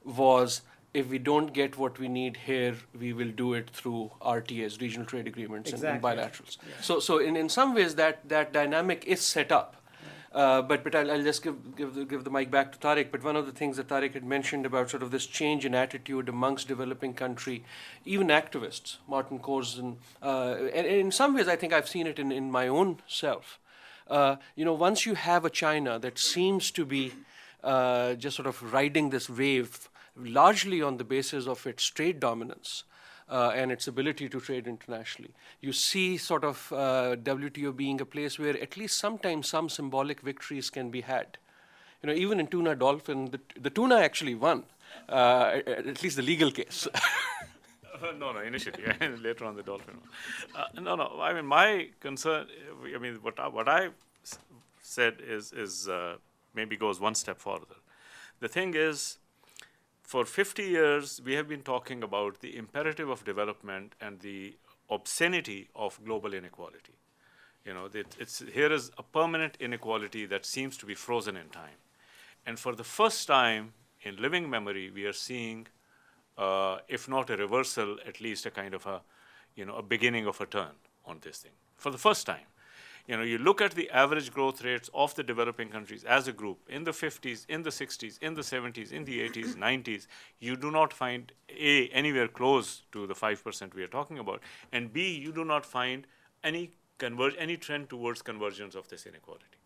Speaker 1: was if we don't get what we need here, we will do it through RTAs, regional trade agreements, and bilaterals. Yeah. So in some ways, that dynamic is set up. But I'll just give the mic back to Tariq. But one of the things that Tariq had mentioned about sort of this change in attitude amongst developing country, even activists, Martin Korsen, and in some ways I think I've seen it in my own self. Once you have a China that seems to be just sort of riding this wave largely on the basis of its trade dominance and its ability to trade internationally. You see sort of WTO being a place where at least sometimes some symbolic victories can be had. Even in tuna dolphin, the tuna actually won, at least the legal case.
Speaker 4: No, initially, later on the dolphin. I mean, my concern, what I said is maybe goes one step further. The thing is, for 50 years, we have been talking about the imperative of development and the obscenity of global inequality. Here is a permanent inequality that seems to be frozen in time. And for the first time in living memory, we are seeing, if not a reversal, at least a kind of a beginning of a turn on this thing. For the first time. You look at the average growth rates of the developing countries as a group in the 50s, in the 60s, in the 70s, in the 80s, 90s, you do not find A, anywhere close to the 5% we are talking about, and B, you do not find any trend towards convergence of this inequality.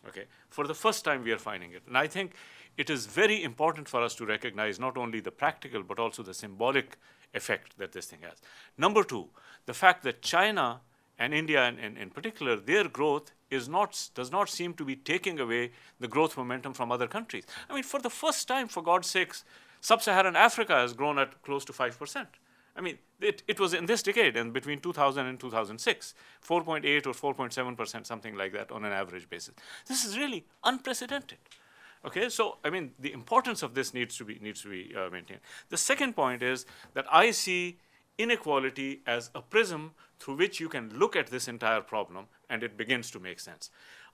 Speaker 4: Okay? For the first time, we are finding it. And I think it is very important for us to recognize not only the practical, but also the symbolic effect that this thing has. Number two, the fact that China and India in particular, their growth does not seem to be taking away the growth momentum from other countries. I mean, for the first time, for God's sakes, sub-Saharan Africa has grown at close to 5%. I mean, it was in this decade, and between 2000 and 2006, 4.8 or 4.7%, something like that on an average basis. This is really unprecedented. Okay, so I mean, the importance of this needs to be maintained. The second point is that I see inequality as a prism through which you can look at this entire problem, and it begins to make sense.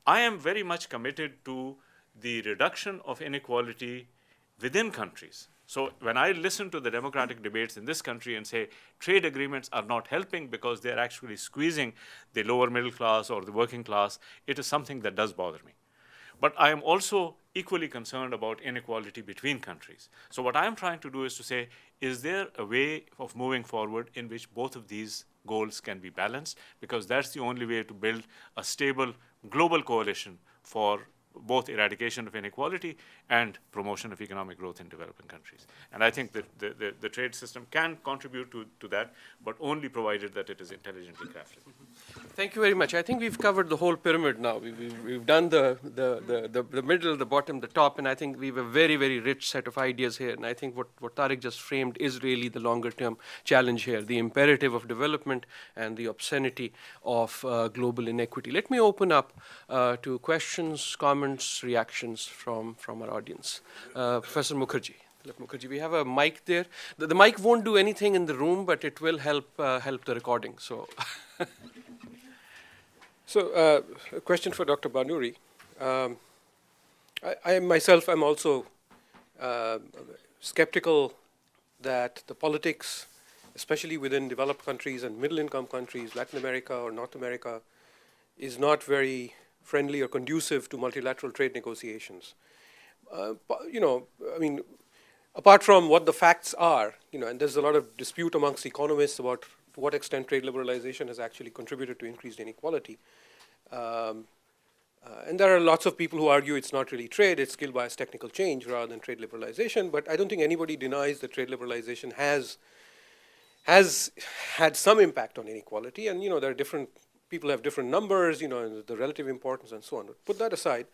Speaker 4: I am very much committed to the reduction of inequality within countries. So when I listen to the democratic debates in this country and say trade agreements are not helping because they're actually squeezing the lower middle class or the working class, it is something that does bother me. But I am also equally concerned about inequality between countries. So what I am trying to do is to say, is there a way of moving forward in which both of these goals can be balanced? Because that's the only way to build a stable global coalition for both eradication of inequality and promotion of economic growth in developing countries. And I think that the trade system can contribute to that, but only provided that it is intelligently crafted.
Speaker 1: Thank you very much. I think we've covered the whole pyramid now. We've done the middle, the bottom, the top, and I think we have a very, very rich set of ideas here. And I think what Tariq just framed is really the longer-term challenge here, the imperative of development and the obscenity of global inequity. Let me open up to questions, comments, reactions from our audience. Professor Mukherjee. Mukherjee, we have a mic there. The mic won't do anything in the room, but it will help the recording. So, a question for Dr. Banuri. I myself am also skeptical that the politics, especially within developed countries and middle-income countries, Latin America or North America, is not very friendly or conducive to multilateral trade negotiations. Apart from what the facts are, and there's a lot of dispute amongst economists about to what extent trade liberalization has actually contributed to increased inequality. And there are lots of people who argue it's not really trade, it's skill bias technical change rather than trade liberalization, but I don't think anybody denies that trade liberalization has had some impact on inequality, and there are different people have different numbers, and the relative importance and so on. But put that aside,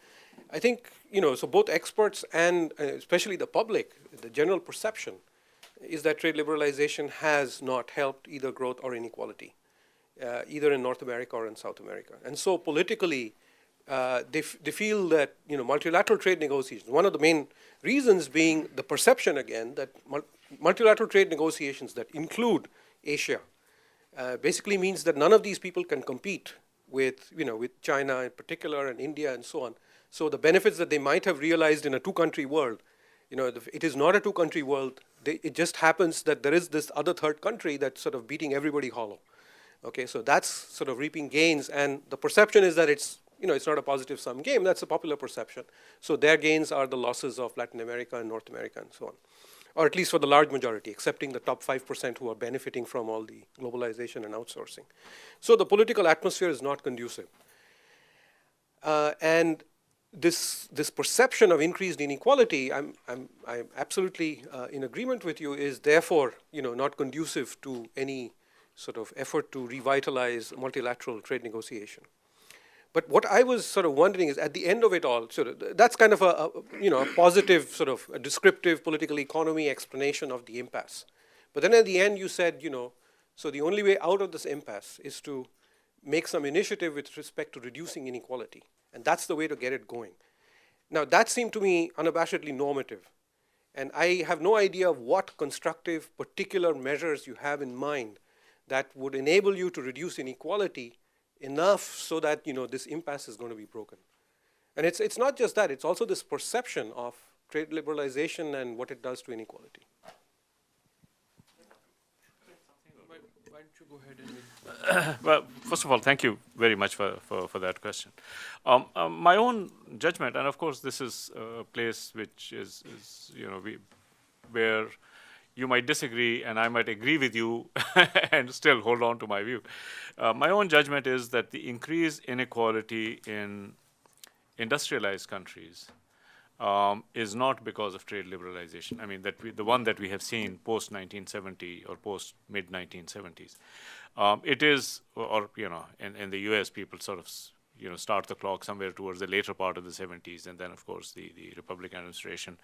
Speaker 1: I think, so both experts and especially the public, the general perception is that trade liberalization has not helped either growth or inequality, either in North America or in South America. And so politically, they feel that, multilateral trade negotiations, one of the main reasons being the perception, again, that multilateral trade negotiations that include Asia basically means that none of these people can compete with China in particular and India and so on. So the benefits that they might have realized in a two-country world, it is not a two-country world. It just happens that there is this other third country that's sort of beating everybody hollow. Okay, so that's sort of reaping gains, and the perception is that it's not a positive sum game. That's a popular perception. So their gains are the losses of Latin America and North America and so on. Or at least for the large majority, excepting the top 5% who are benefiting from all the globalization and outsourcing. So the political atmosphere is not conducive. And this perception of increased inequality, I'm absolutely in agreement with you, is therefore not conducive to any sort of effort to revitalize multilateral trade negotiation. But what I was sort of wondering is, at the end of it all, that's kind of a positive sort of a descriptive political economy explanation of the impasse. But then at the end you said, so the only way out of this impasse is to make some initiative with respect to reducing inequality. And that's the way to get it going. Now that seemed to me unabashedly normative. And I have no idea of what constructive particular measures you have in mind that would enable you to reduce inequality enough so that this impasse is going to be broken. And it's not just that, it's also this perception of trade liberalization and what it does to inequality. Why don't you go ahead and...
Speaker 4: Well, first of all, thank you very much for that question. My own judgment, and of course this is a place which is where you might disagree and I might agree with you and still hold on to my view. My own judgment is that the increased inequality in industrialized countries is not because of trade liberalization. I mean, the one that we have seen post-1970 or post-mid-1970s. It is, in the US, people sort of start the clock somewhere towards the later part of the 70s, and then of course the Republican administration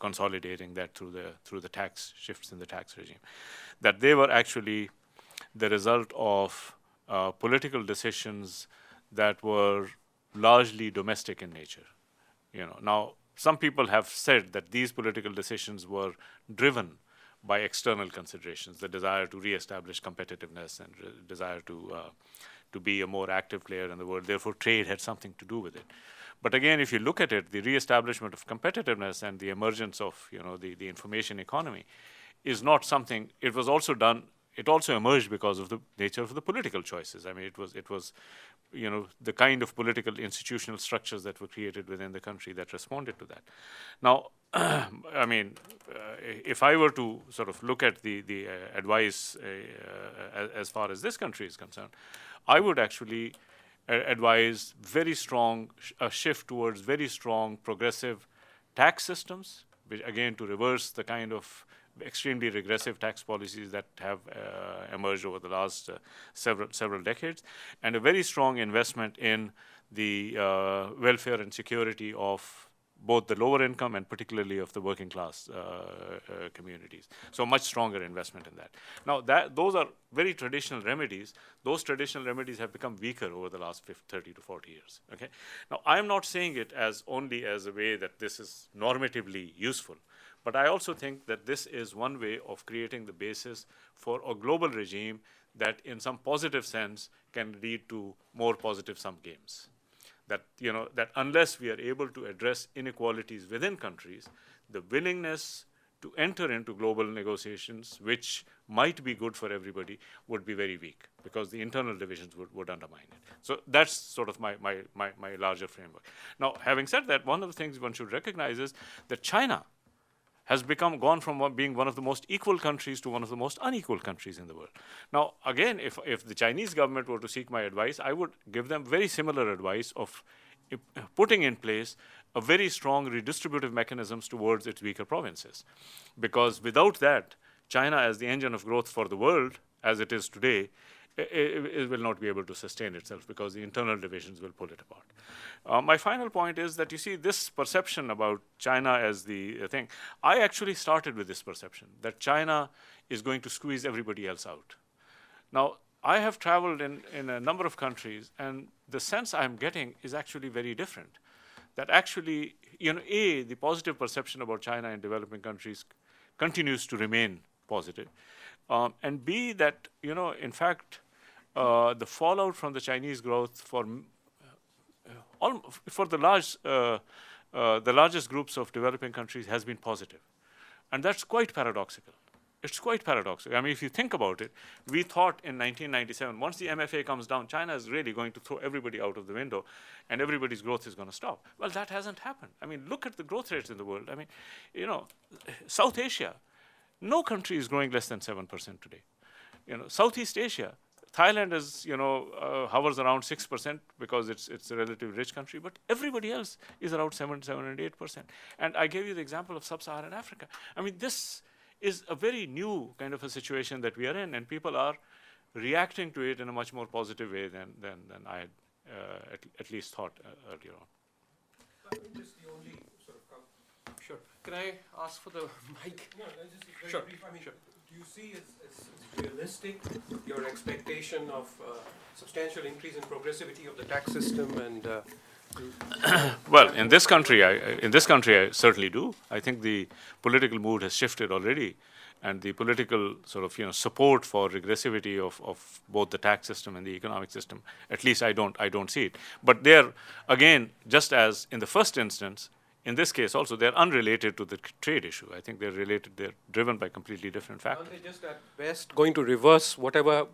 Speaker 4: consolidating that through the tax shifts in the tax regime, that they were actually the result of political decisions that were largely domestic in nature. Now some people have said that these political decisions were driven by external considerations, the desire to reestablish competitiveness and desire to be a more active player in the world. Therefore, trade had something to do with it. But again, if you look at it, the reestablishment of competitiveness and the emergence of the information economy is not something. It was also done it also emerged because of the nature of the political choices. I mean, it was the kind of political institutional structures that were created within the country that responded to that. Now, I mean, if I were to sort of look at the advice as far as this country is concerned, I would actually advise very strong a shift towards very strong progressive tax systems, which again to reverse the kind of extremely regressive tax policies that have emerged over the last several decades, and a very strong investment in the welfare and security of both the lower income and particularly of the working class communities. So much stronger investment in that. Now, those are very traditional remedies. Those traditional remedies have become weaker over the last 30 to 40 years. Okay. Now, I am not saying it as only as a way that this is normatively useful, but I also think that this is one way of creating the basis for a global regime that in some positive sense can lead to more positive sum games. That, that unless we are able to address inequalities within countries, the willingness to enter into global negotiations, which might be good for everybody, would be very weak because the internal divisions would undermine it. So that's sort of my larger framework. Now, having said that, one of the things one should recognize is that China has gone from being one of the most equal countries to one of the most unequal countries in the world. Now, again, if the Chinese government were to seek my advice, I would give them very similar advice of putting in place a very strong redistributive mechanisms towards its weaker provinces. Because without that, China as the engine of growth for the world, as it is today, it will not be able to sustain itself because the internal divisions will pull it apart. My final point is that you see this perception about China as the thing. I actually started with this perception that China is going to squeeze everybody else out. Now, I have traveled in a number of countries, and the sense I'm getting is actually very different. That actually, the positive perception about China in developing countries continues to remain positive. And B, that, in fact, the fallout from the Chinese growth for the largest groups of developing countries has been positive. And that's quite paradoxical. It's quite paradoxical. I mean, if you think about it, we thought in 1997, once the MFA comes down, China is really going to throw everybody out of the window and everybody's growth is going to stop. Well, that hasn't happened. I mean, look at the growth rates in the world. I mean, South Asia, no country is growing less than 7% today. Southeast Asia, Thailand is, hovers around 6% because it's a relatively rich country, but everybody else is around 7 and 8%. And I gave you the example of sub-Saharan Africa. I mean, this is a very new kind of a situation that we are in, and people are reacting to it in a much more positive way than I had at least thought earlier on.
Speaker 1: I think just the only sort of sure. Can I ask for the mic? No, just very brief. I mean, sure. Do you see as realistic your expectation of substantial increase in progressivity of the tax system and?
Speaker 4: Well, in this country, I certainly do. I think the political mood has shifted already, and the political sort of support for regressivity of both the tax system and the economic system. At least I don't see it. But they're again, just as in the first instance, in this case also, they're unrelated to the trade issue. I think they're driven by completely different factors.
Speaker 1: Aren't they just at best going to reverse whatever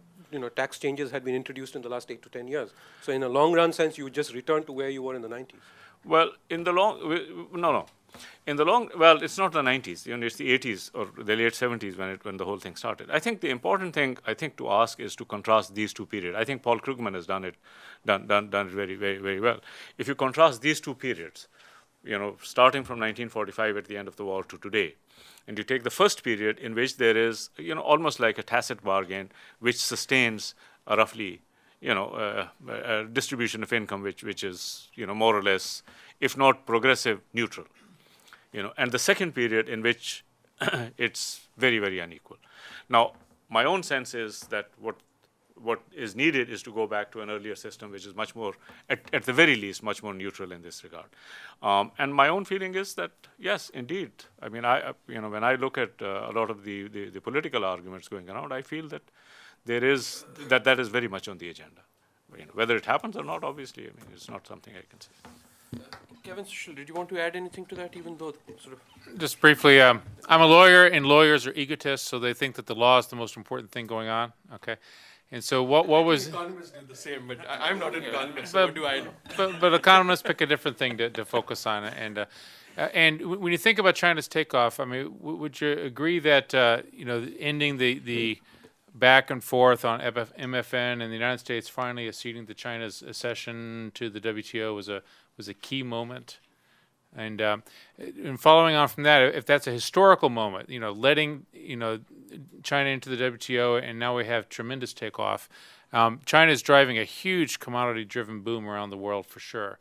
Speaker 1: tax changes had been introduced in the last 8 to 10 years? So in a long run sense, you would just return to where you were in the 90s.
Speaker 4: Well, in the long, no. In the long, well, it's not the 90s. It's the 80s or the late 70s when the whole thing started. I think the important thing to ask is to contrast these two periods. I think Paul Krugman has done it very, very, very well. If you contrast these two periods, starting from 1945 at the end of the war to today, and you take the first period in which there is, almost like a tacit bargain, which sustains a roughly, a distribution of income which is, more or less, if not progressive, neutral. And the second period in which it's very, very unequal. Now, my own sense is that what is needed is to go back to an earlier system, which is much more, at the very least, much more neutral in this regard. And my own feeling is that, yes, indeed. I mean, when I look at a lot of the political arguments going around, I feel that that is very much on the agenda. Whether it happens or not, obviously, I mean, it's not something I can say.
Speaker 1: Kevin, Sushil, did you want to add anything to that, even though sort of...
Speaker 3: Just briefly, I'm a lawyer, and lawyers are egotists, so they think that the law is the most important thing going on. Okay, and so what was?
Speaker 1: Economists do the same, but I'm not an economist, so what do I know?
Speaker 3: But economists pick a different thing to focus on, and when you think about China's takeoff, I mean, would you agree that ending the back and forth on MFN and the United States finally acceding to China's accession to the WTO was a key moment? And following on from that, if that's a historical moment, letting China into the WTO, and now we have tremendous takeoff. China is driving a huge commodity-driven boom around the world for sure.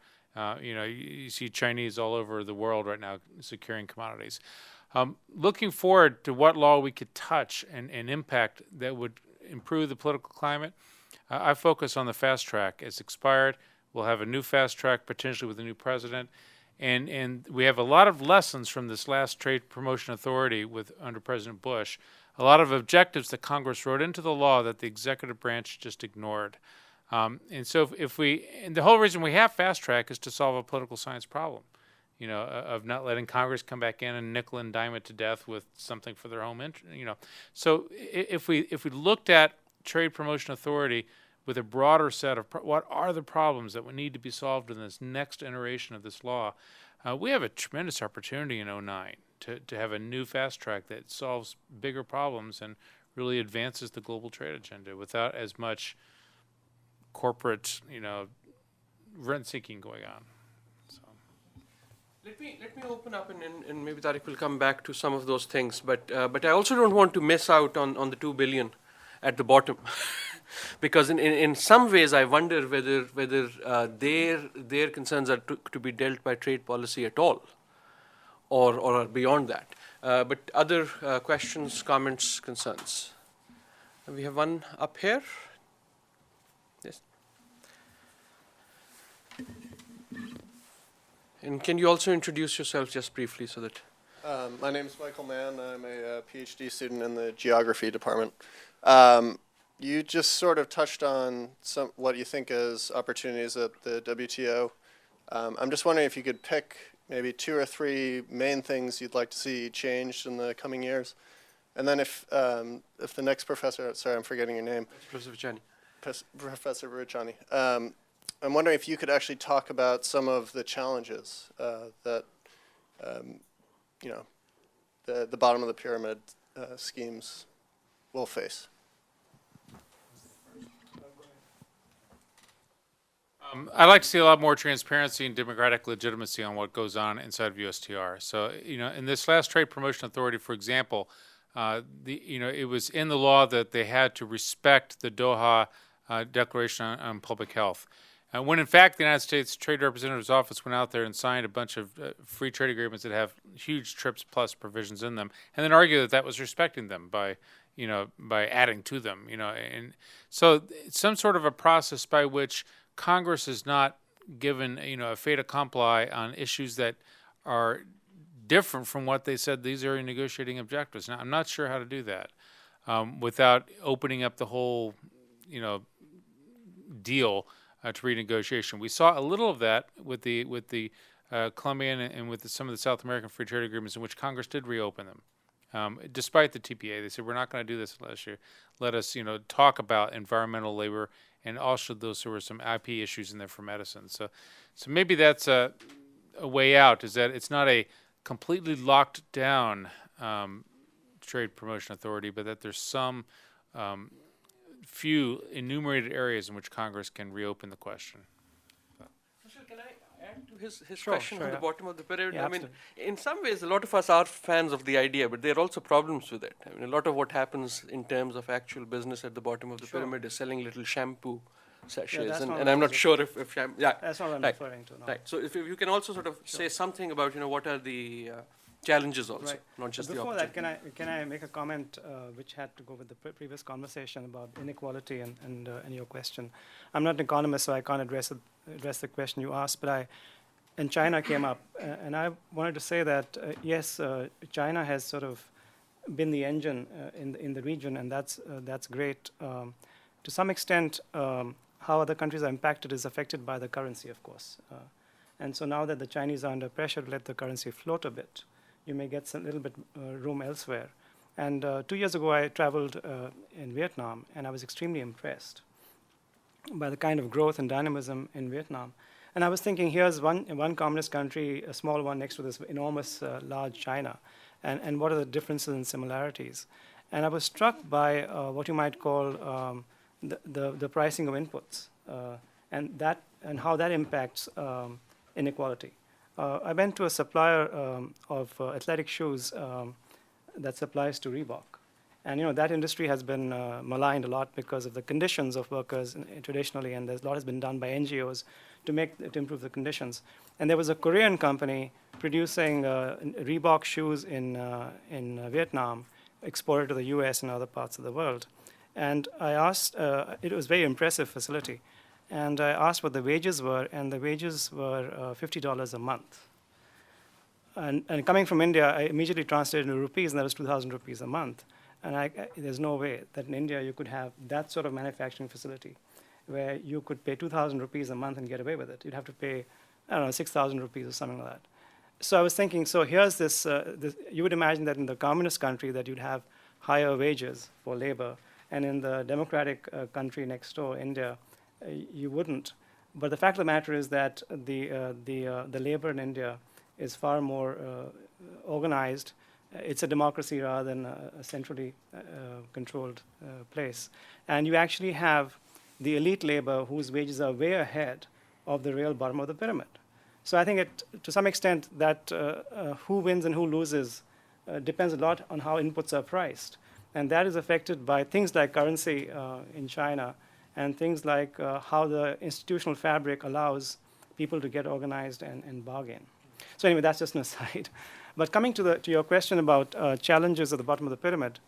Speaker 3: You see Chinese all over the world right now securing commodities. Looking forward to what law we could touch and impact that would improve the political climate, I focus on the fast track. It's expired. We'll have a new fast track potentially with a new president. And we have a lot of lessons from this last Trade Promotion Authority under President Bush, a lot of objectives that Congress wrote into the law that the executive branch just ignored. And so and the whole reason we have fast track is to solve a political science problem, of not letting Congress come back in and nickel and dime it to death with something for their home interest, So if we looked at Trade Promotion Authority with a broader set of what are the problems that would need to be solved in this next iteration of this law, we have a tremendous opportunity in 2009 to have a new fast track that solves bigger problems and really advances the global trade agenda without as much corporate, rent-seeking going on. So.
Speaker 1: Let me open up, and maybe Tariq will come back to some of those things. But I also don't want to miss out on the $2 billion at the bottom. Because in some ways, I wonder whether their concerns are to be dealt by trade policy at all, or are beyond that. But other questions, comments, concerns. We have one up here. Yes. And can you also introduce yourself just briefly so that?
Speaker 5: My name is Michael Mann. I'm a PhD student in the geography department. You just sort of touched on what you think is opportunities at the WTO. I'm just wondering if you could pick maybe 2 or 3 main things you'd like to see changed in the coming years. And then if the next professor, sorry, I'm forgetting your name.
Speaker 1: Professor Vachani.
Speaker 5: Professor Vachani. I'm wondering if you could actually talk about some of the challenges that, the bottom of the pyramid schemes will face.
Speaker 3: I'd like to see a lot more transparency and democratic legitimacy on what goes on inside of USTR. So, in this last Trade Promotion Authority, for example, it was in the law that they had to respect the Doha Declaration on Public Health. When, in fact, the United States Trade Representative's Office went out there and signed a bunch of free trade agreements that have huge TRIPS plus provisions in them, and then argued that was respecting them by adding to them, And so some sort of a process by which Congress is not given, a fait accompli on issues that are different from what they said these are negotiating objectives. Now, I'm not sure how to do that without opening up the whole, deal to renegotiation. We saw a little of that with the Colombian and with some of the South American free trade agreements in which Congress did reopen them. Despite the TPA, they said, we're not going to do this unless you let us, talk about environmental labor, and also there were some IP issues in there for medicine. So maybe that's a way out, is that it's not a completely locked down Trade Promotion Authority, but that there's some few enumerated areas in which Congress can reopen the question.
Speaker 1: Sushil, can I add to his question on the bottom of the pyramid?
Speaker 2: Yeah,
Speaker 1: I mean, in some ways, a lot of us are fans of the idea, but there are also problems with it. I mean, a lot of what happens in terms of actual business at the bottom of the pyramid is selling little shampoo sachets, and I'm not sure if
Speaker 2: That's what I'm referring to now.
Speaker 1: Right. So if you can also sort of say something about what are the challenges also, not just
Speaker 2: Before
Speaker 1: the opportunities.
Speaker 2: that, can I make a comment which had to go with the previous conversation about inequality and your question? I'm not an economist, so I can't address the question you asked, and China came up, and I wanted to say that yes, China has sort of been the engine in the region, and that's great. To some extent, how other countries are impacted is affected by the currency, of course. And so now that the Chinese are under pressure to let the currency float a bit, you may get some little bit room elsewhere. And 2 years ago, I traveled in Vietnam, and I was extremely impressed by the kind of growth and dynamism in Vietnam. And I was thinking, here's one communist country, a small one next to this enormous, large China, and what are the differences and similarities? And I was struck by what you might call the pricing of inputs, and how that impacts inequality. I went to a supplier of athletic shoes that supplies to Reebok. And that industry has been maligned a lot because of the conditions of workers traditionally, and a lot has been done by NGOs to improve the conditions. And there was a Korean company producing Reebok shoes in Vietnam, exported to the US and other parts of the world. And I asked, it was a very impressive facility, and I asked what the wages were, and the wages were $50 a month. And coming from India, I immediately translated into rupees, and that was 2,000 rupees a month. And there's no way that in India you could have that sort of manufacturing facility where you could pay 2,000 rupees a month and get away with it. You'd have to pay, 6,000 rupees or something like that. So I was thinking, so here's this, you would imagine that in the communist country that you'd have higher wages for labor, and in the democratic country next door, India, you wouldn't. But the fact of the matter is that the labor in India is far more organized. It's a democracy rather than a centrally controlled place. And you actually have the elite labor whose wages are way ahead of the real bottom of the pyramid. So I think to some extent that who wins and who loses depends a lot on how inputs are priced. And that is affected by things like currency in China and things like how the institutional fabric allows people to get organized and bargain. So anyway, that's just an aside. But coming to your question about challenges at the bottom of the pyramid,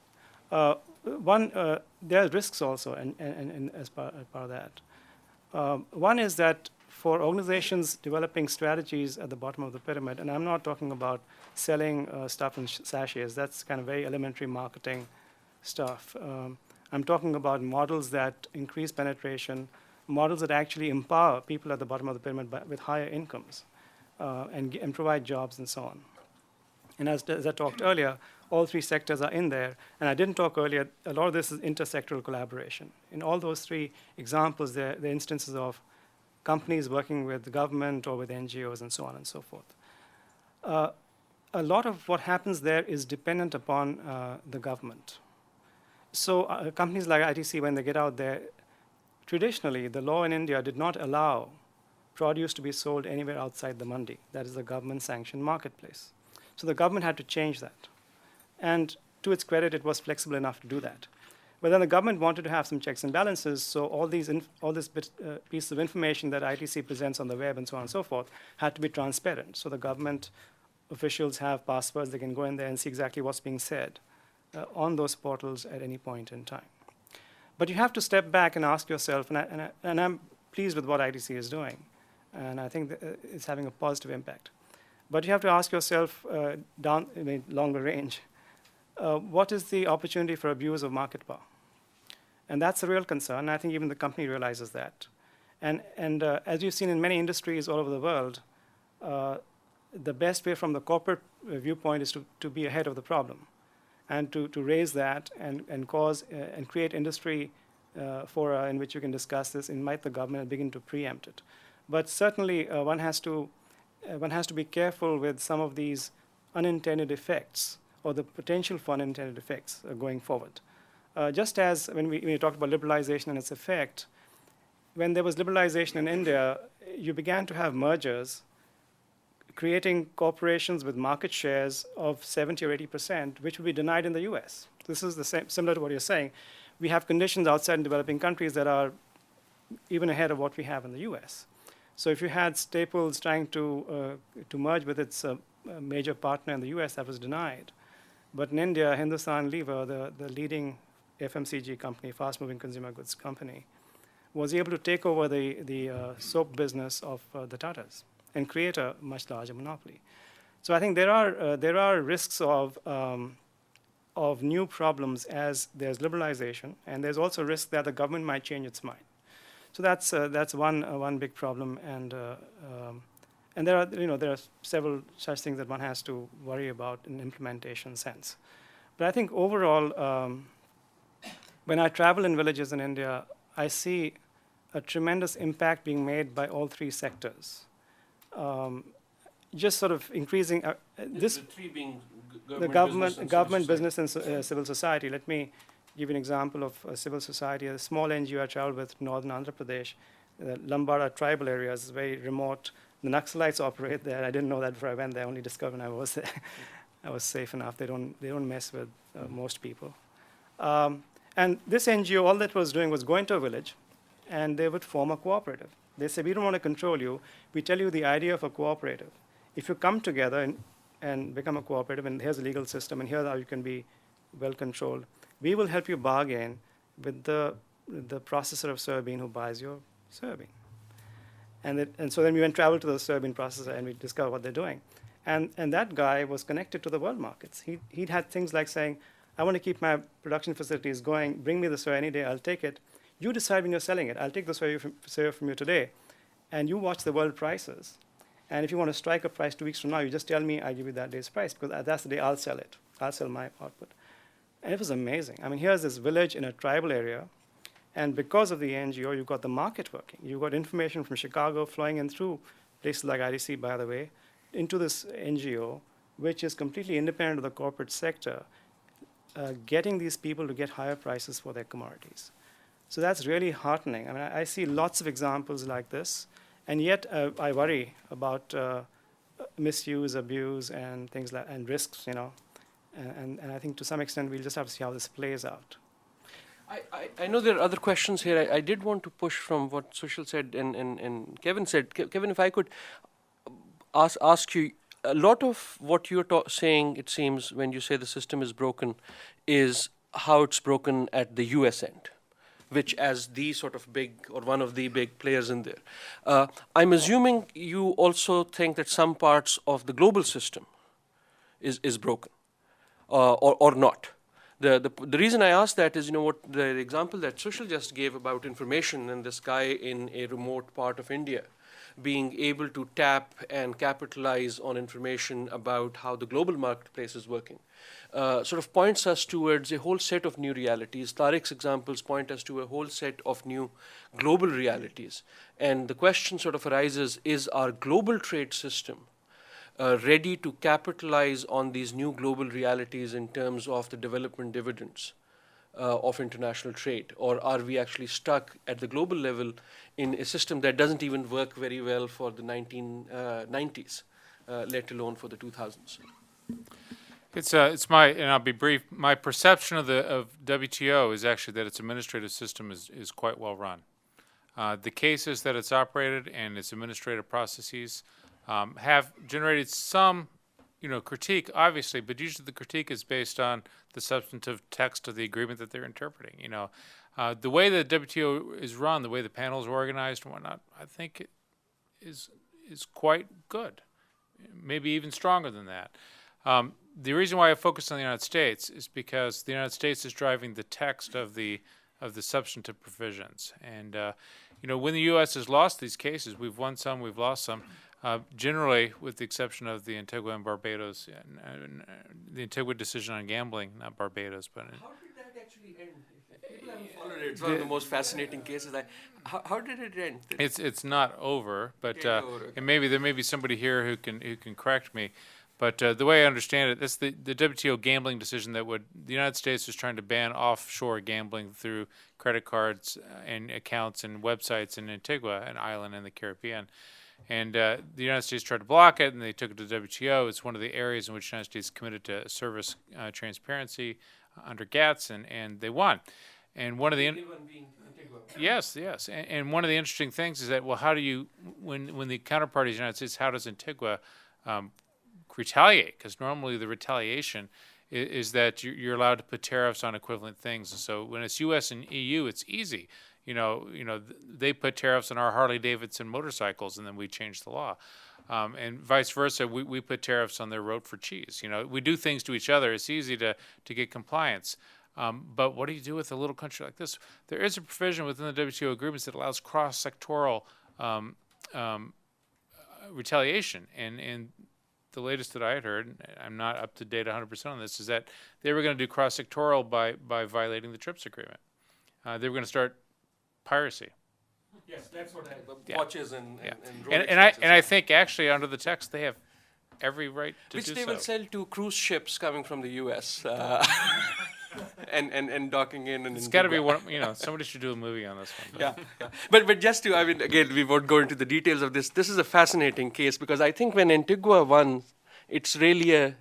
Speaker 2: there are risks also, and as part of that. One is that for organizations developing strategies at the bottom of the pyramid, and I'm not talking about selling stuff in sachets, that's kind of very elementary marketing stuff. I'm talking about models that increase penetration, models that actually empower people at the bottom of the pyramid with higher incomes and provide jobs and so on. And as I talked earlier, all three sectors are in there. And I didn't talk earlier, a lot of this is intersectoral collaboration. In all those three examples, there are instances of companies working with the government or with NGOs and so on and so forth. A lot of what happens there is dependent upon the government. So companies like ITC, when they get out there, traditionally, the law in India did not allow produce to be sold anywhere outside the mandi. That is the government-sanctioned marketplace. So the government had to change that. And to its credit, it was flexible enough to do that. But then the government wanted to have some checks and balances, so all this piece of information that ITC presents on the web and so on and so forth had to be transparent. So the government officials have passwords, they can go in there and see exactly what's being said on those portals at any point in time. But you have to step back and ask yourself, and I'm pleased with what ITC is doing, and I think that it's having a positive impact. But you have to ask yourself longer range, what is the opportunity for abuse of market power? And that's a real concern. I think even the company realizes that. And as you've seen in many industries all over the world, the best way from the corporate viewpoint is to be ahead of the problem and to raise that and cause and create industry fora in which you can discuss this, invite the government and begin to preempt it. But certainly one has to be careful with some of these unintended effects or the potential for unintended effects going forward. Just as when we talked about liberalization and its effect, when there was liberalization in India, you began to have mergers creating corporations with market shares of 70 or 80%, which would be denied in the US. This is the same, similar to what you're saying. We have conditions outside in developing countries that are even ahead of what we have in the US. So if you had Staples trying to merge with its major partner in the US, that was denied. But in India, Hindustan Lever, the leading FMCG company, fast-moving consumer goods company, was able to take over the soap business of the Tatas and create a much larger monopoly. So I think there are risks of new problems as there's liberalization, and there's also risk that the government might change its mind. So that's one big problem, and And there are several such things that one has to worry about in implementation sense. But I think overall, when I travel in villages in India, I see a tremendous impact being made by all three sectors. Just sort of increasing this.
Speaker 1: The three being
Speaker 2: The government, business, and civil society. Let me give you an example of civil society. A small NGO I traveled with, northern Andhra Pradesh, the Lambada tribal areas, is very remote. The Naxalites operate there. I didn't know that before I went there. I only discovered when I was there. I was safe enough. They don't mess with most people. And this NGO, all that was doing was go into a village, and they would form a cooperative. They say, we don't want to control you. We tell you the idea of a cooperative. If you come together and become a cooperative, and here's a legal system, and here's how you can be well controlled, we will help you bargain with the processor of soybean who buys your soybean. And so then we went travel to the soybean processor, and we discovered what they're doing. And that guy was connected to the world markets. He'd had things like saying, I want to keep my production facilities going. Bring me the soy any day. I'll take it. You decide when you're selling it. I'll take the soy from you today, and you watch the world prices. And if you want to strike a price 2 weeks from now, you just tell me, I give you that day's price, because that's the day I'll sell it. I'll sell my output. And it was amazing. I mean, here's this village in a tribal area, and because of the NGO, you've got the market working. You've got information from Chicago flowing in through places like IDC, by the way, into this NGO, which is completely independent of the corporate sector, getting these people to get higher prices for their commodities. So that's really heartening. I mean, I see lots of examples like this, and yet I worry about misuse, abuse, and things like, and risks, and I think to some extent we'll just have to see how this plays out.
Speaker 1: I know there are other questions here. I did want to push from what Sushil said and Kevin said. Kevin, if I could ask you, a lot of what you're saying, it seems, when you say the system is broken, is how it's broken at the US end, which as the sort of big, or one of the big players in there. I'm assuming you also think that some parts of the global system is broken, or not. The reason I ask that is, what the example that Sushil just gave about information, and this guy in a remote part of India being able to tap and capitalize on information about how the global marketplace is working, sort of points us towards a whole set of new realities. Tariq's examples point us to a whole set of new global realities. And the question sort of arises, is our global trade system ready to capitalize on these new global realities in terms of the development dividends of international trade? Or are we actually stuck at the global level in a system that doesn't even work very well for the 1990s, let alone for the 2000s?
Speaker 3: It's my, and I'll be brief, my perception of WTO is actually that its administrative system is quite well run. The cases that it's operated and its administrative processes have generated some, critique, obviously, but usually the critique is based on the substantive text of the agreement that they're interpreting. The way the WTO is run, the way the panel is organized and whatnot, I think it is quite good, maybe even stronger than that. The reason why I focus on the United States is because the United States is driving the text of the substantive provisions. And when the U.S. has lost these cases, we've won some, we've lost some. Generally, with the exception of the Antigua and Barbados, and the Antigua decision on gambling, not Barbados, but
Speaker 1: how did that actually end? People haven't followed it. It's one of the most fascinating cases. How did it end?
Speaker 3: It's not over, but
Speaker 1: over.
Speaker 3: and maybe there may be somebody here who can correct me. But the way I understand it, that's the WTO gambling decision that the United States was trying to ban offshore gambling through credit cards and accounts and websites in Antigua, an island in the Caribbean. And the United States tried to block it, and they took it to the WTO. It's one of the areas in which the United States committed to service transparency under GATS, and they won. And one of the yes, and one of the interesting things is that, well, how do you, when the counterparty is the United States, how does Antigua retaliate? Because normally the retaliation is that you're allowed to put tariffs on equivalent things. And so when it's U.S. and EU, it's easy. They put tariffs on our Harley-Davidson motorcycles, and then we change the law. And vice versa, we put tariffs on their Roquefort cheese. We do things to each other. It's easy to get compliance. But what do you do with a little country like this? There is a provision within the WTO agreements that allows cross-sectoral retaliation. And the latest that I had heard, I'm not up to date 100% on this, is that they were going to do cross-sectoral by violating the TRIPS agreement. They were going to start piracy.
Speaker 1: Yes, that's what
Speaker 3: Yeah.
Speaker 1: watches and
Speaker 3: Yeah.
Speaker 1: Rolex
Speaker 3: And I
Speaker 1: watches, yeah.
Speaker 3: think actually under the text they have every right to
Speaker 1: Which
Speaker 3: do
Speaker 1: they
Speaker 3: so.
Speaker 1: will sell to cruise ships coming from the U.S. And docking in. And
Speaker 3: It's got to be one. Somebody should do a movie on this one.
Speaker 1: Yeah. But just to, I mean, again, we won't go into the details of this. This is a fascinating case because I think when Antigua won, it's really a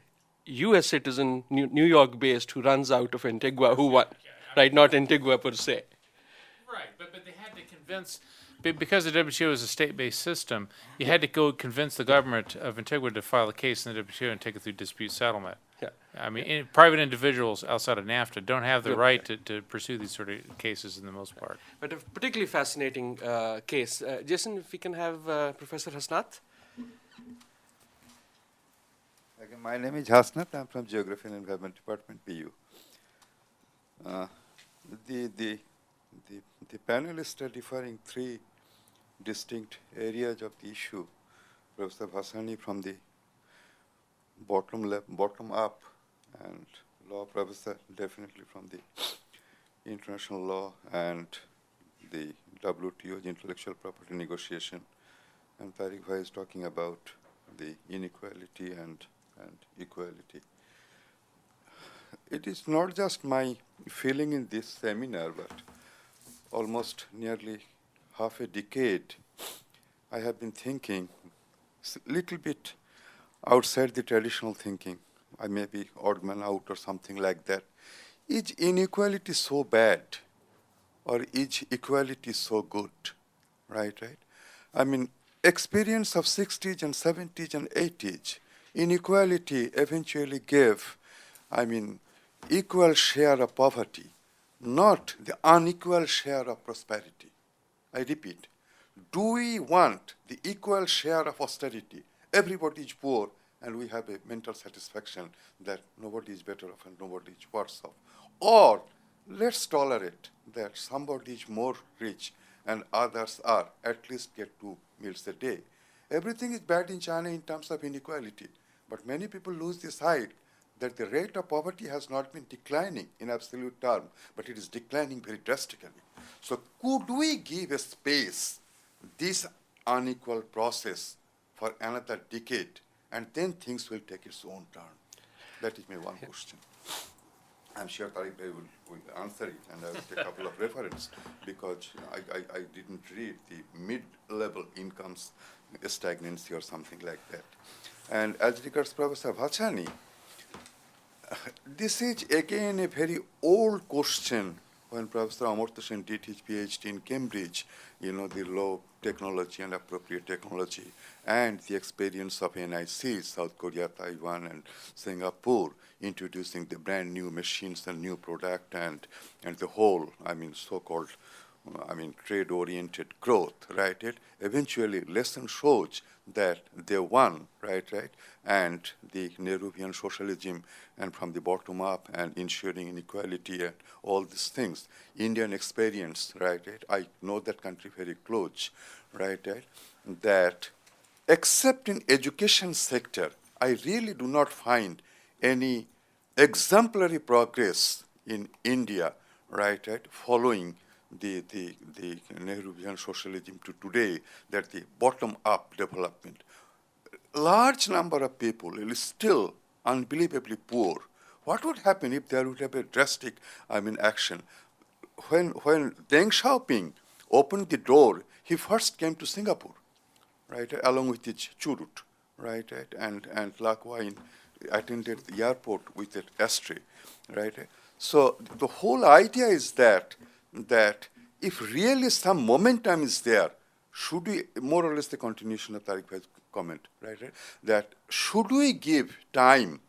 Speaker 1: U.S. citizen, New York-based, who runs out of Antigua who won, right? Not Antigua per se.
Speaker 3: Right, but they had to convince, because the WTO is a state-based system, you had to go convince the government of Antigua to file a case in the WTO and take it through dispute settlement.
Speaker 1: Yeah.
Speaker 3: I mean, private individuals outside of NAFTA don't have the right to pursue these sort of cases in the most part.
Speaker 1: But a particularly fascinating case. Jason, if we can have Professor Hasnath.
Speaker 6: Okay, my name is Hasnath. I'm from Geography and Environment Department, PU. The panelists are defining three distinct areas of the issue. Professor Vachani from the bottom up, and law professor definitely from the international law and the WTO's intellectual property negotiation. And Tariq Bhai is talking about the inequality and equality. It is not just my feeling in this seminar, but almost nearly half a decade, I have been thinking a little bit outside the traditional thinking. I may be odd man out or something like that. Is inequality so bad, or is equality so good? Right? I mean, experience of 60s and 70s and 80s, inequality eventually gave, equal share of poverty, not the unequal share of prosperity. I repeat, do we want the equal share of austerity? Everybody is poor, and we have a mental satisfaction that nobody is better off and nobody is worse off. Or let's tolerate that somebody is more rich and others are, at least get 2 meals a day. Everything is bad in China in terms of inequality, but many people lose the sight that the rate of poverty has not been declining in absolute term, but it is declining very drastically. So could we give a space, this unequal process, for another decade, and then things will take its own turn? That is my one question. I'm sure Tariq Bhai will answer it, and I will take a couple of references, because I didn't read the mid-level incomes stagnancy or something like that. And as regards Professor Vachani, this is again a very old question. When Professor Amartya Sen did his PhD in Cambridge, the low technology and appropriate technology, and the experience of NIC, South Korea, Taiwan, and Singapore, introducing the brand new machines and new product and the whole, so-called, trade-oriented growth, right? It eventually lesson shows that they won, right? And the Nehruvian socialism, and from the bottom up, and ensuring inequality and all these things. Indian experience, right? I know that country very close, right? That except in education sector, I really do not find any exemplary progress in India, right? Following the Nehruvian socialism to today, that the bottom-up development. Large number of people is still unbelievably poor. What would happen if there would have a drastic, action? When Deng Xiaoping opened the door, he first came to Singapore, right, along with his churut, right, and Lac Wine attended the airport with an ashtray, right. So the whole idea is that if really some momentum is there, should we, more or less the continuation of Tariq Bhai's comment, right, that should we give time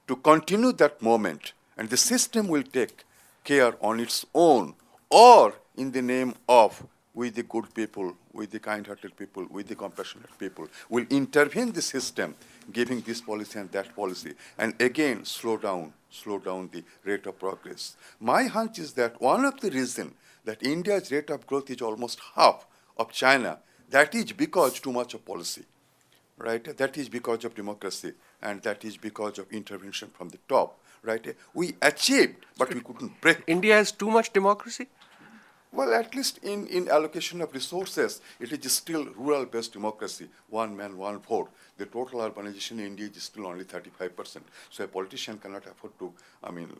Speaker 6: to continue that moment, and the system will take care on its own, or in the name of we the good people, with the kind-hearted people, with the compassionate people, will intervene the system, giving this policy and that policy, and again slow down the rate of progress. My hunch is that one of the reasons that India's rate of growth is almost half of China, that is because too much of policy. right? That is because of democracy, and that is because of intervention from the top, right? We achieved, but we couldn't break.
Speaker 1: India has too much democracy?
Speaker 6: Well, at least in allocation of resources, it is still rural-based democracy, one man, one vote. The total urbanization in India is still only 35%. So a politician cannot afford to,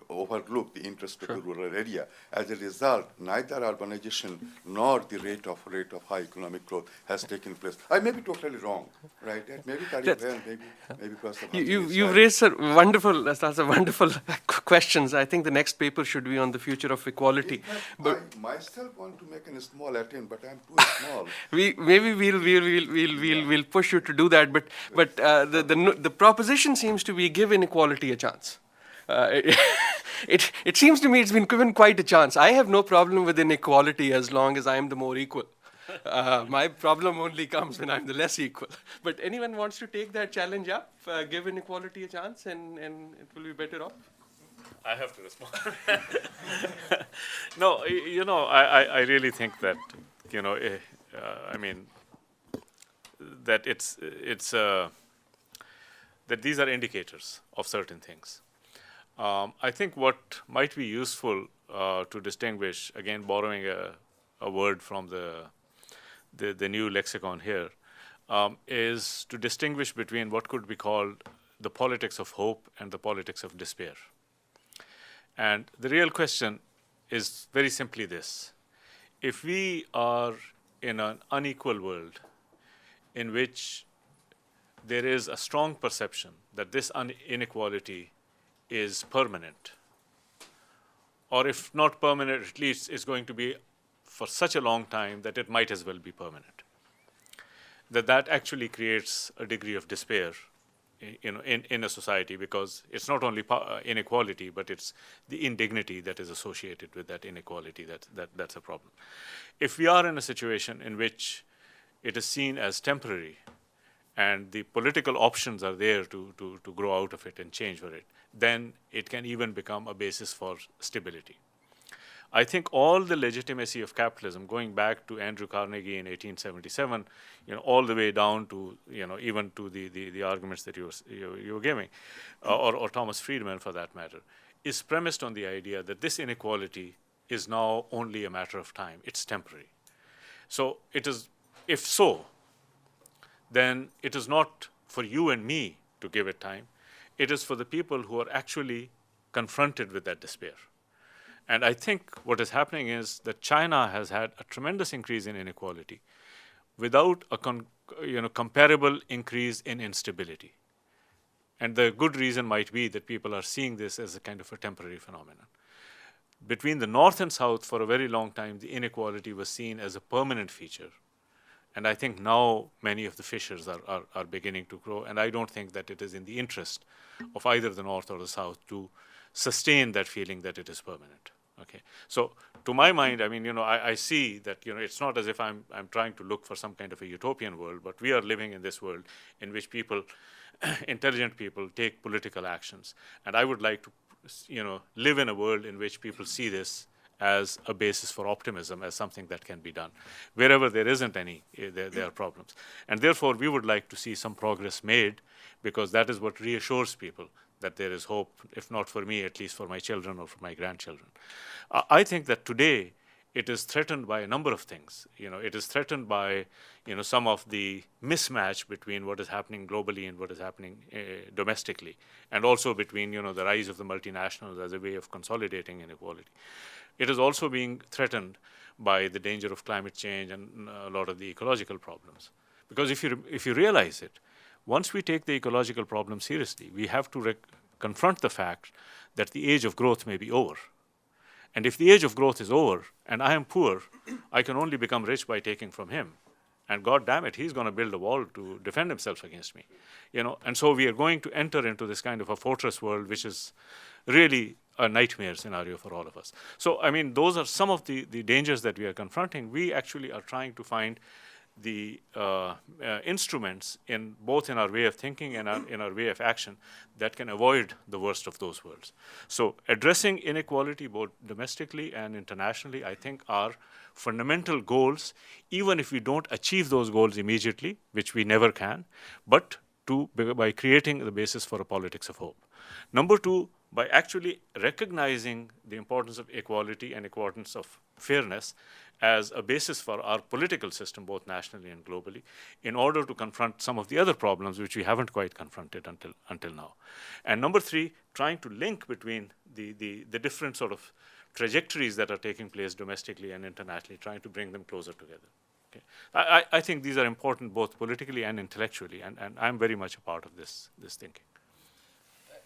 Speaker 6: overlook the interest of the rural area. As a result, neither urbanization nor the rate of high economic growth has taken place. I may be totally wrong, right? Maybe Tariq Bhai, maybe Professor Vachani is
Speaker 1: You've
Speaker 6: right.
Speaker 1: raised some wonderful questions. I think the next paper should be on the future of equality. But
Speaker 6: I myself want to make a small attempt, but I'm too small.
Speaker 1: we'll push you to do that. But the proposition seems to be give inequality a chance. It seems to me it's been given quite a chance. I have no problem with inequality as long as I am the more equal. My problem only comes when I'm the less equal. But anyone wants to take that challenge up, give inequality a chance, and it will be better off.
Speaker 4: I have to respond. No, I really think that, that that these are indicators of certain things. I think what might be useful to distinguish, again, borrowing a word from the new lexicon here, is to distinguish between what could be called the politics of hope and the politics of despair. And the real question is very simply this. If we are in an unequal world in which there is a strong perception that this inequality is permanent, or if not permanent, at least is going to be for such a long time that it might as well be permanent, that actually creates a degree of despair in a society, because it's not only inequality, but it's the indignity that is associated with that inequality that's a problem. If we are in a situation in which it is seen as temporary and the political options are there to grow out of it and change for it, then it can even become a basis for stability. I think all the legitimacy of capitalism, going back to Andrew Carnegie in 1877, all the way down to, even to the arguments that you were giving, or Thomas Friedman for that matter, is premised on the idea that this inequality is now only a matter of time. It's temporary. So it is, if so, then it is not for you and me to give it time. It is for the people who are actually confronted with that despair. And I think what is happening is that China has had a tremendous increase in inequality without a comparable increase in instability. And the good reason might be that people are seeing this as a kind of a temporary phenomenon. Between the North and South, for a very long time, the inequality was seen as a permanent feature. And I think now many of the fissures are beginning to grow. And I don't think that it is in the interest of either the North or the South to sustain that feeling that it is permanent. Okay, so to my mind, I see that it's not as if I'm trying to look for some kind of a utopian world, but we are living in this world in which people, intelligent people, take political actions, and I would like to, live in a world in which people see this as a basis for optimism, as something that can be done. Wherever there isn't any, there are problems, and therefore we would like to see some progress made, because that is what reassures people that there is hope, if not for me, at least for my children or for my grandchildren. I think that today it is threatened by a number of things. It is threatened by, some of the mismatch between what is happening globally and what is happening domestically, and also between, the rise of the multinationals as a way of consolidating inequality. It is also being threatened by the danger of climate change and a lot of the ecological problems. Because if you realize it, once we take the ecological problem seriously, we have to confront the fact that the age of growth may be over. And if the age of growth is over, and I am poor, I can only become rich by taking from him. And God damn it, he's going to build a wall to defend himself against me. And so we are going to enter into this kind of a fortress world, which is really a nightmare scenario for all of us. So, those are some of the dangers that we are confronting. We actually are trying to find the instruments in both in our way of thinking and in our way of action that can avoid the worst of those worlds. So addressing inequality both domestically and internationally, I think, are fundamental goals, even if we don't achieve those goals immediately, which we never can, but by creating the basis for a politics of hope. Number two, by actually recognizing the importance of equality and importance of fairness as a basis for our political system, both nationally and globally, in order to confront some of the other problems which we haven't quite confronted until now. And number three, trying to link between the different sort of trajectories that are taking place domestically and internationally, trying to bring them closer together. Okay. I think these are important both politically and intellectually, and I'm very much a part of this thinking.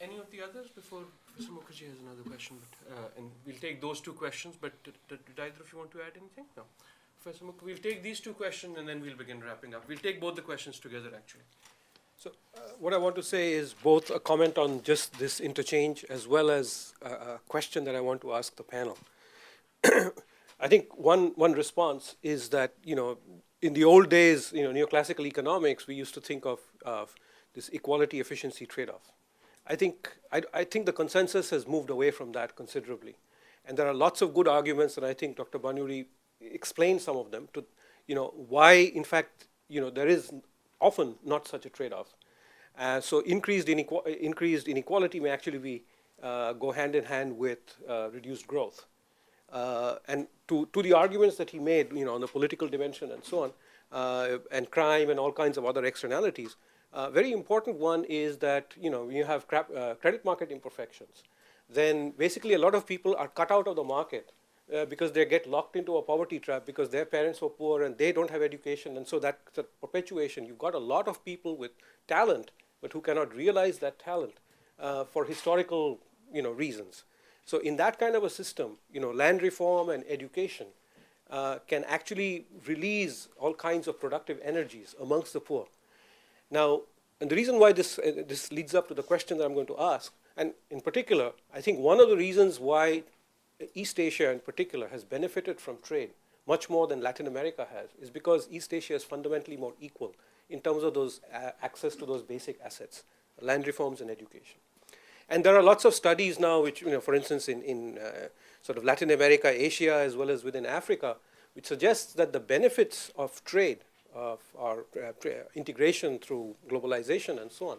Speaker 1: Any of the others before Mr. Mukherjee has another question? And we'll take those two questions, but did either of you want to add anything? No. Professor Mukherjee, we'll take these two questions and then we'll begin wrapping up. We'll take both the questions together, actually.
Speaker 7: So what I want to say is both a comment on just this interchange as well as a question that I want to ask the panel. I think one response is that, in the old days, neoclassical economics, we used to think of this equality efficiency trade-off. I think the consensus has moved away from that considerably. And there are lots of good arguments, and I think Dr. Banuri explained some of them, to why, in fact, there is often not such a trade-off. So increased inequality may actually go hand in hand with reduced growth. And to the arguments that he made, on the political dimension and so on, and crime and all kinds of other externalities, very important one is that, when you have credit market imperfections, then basically a lot of people are cut out of the market because they get locked into a poverty trap because their parents were poor and they don't have education, and so that's a perpetuation. You've got a lot of people with talent, but who cannot realize that talent for historical, reasons. So in that kind of a system, land reform and education can actually release all kinds of productive energies amongst the poor. Now, and the reason why this leads up to the question that I'm going to ask, and in particular, I think one of the reasons why East Asia in particular has benefited from trade much more than Latin America has, is because East Asia is fundamentally more equal in terms of those access to those basic assets, land reforms and education. And there are lots of studies now which, for instance, in sort of Latin America, Asia, as well as within Africa, which suggests that the benefits of trade, of our integration through globalization and so on,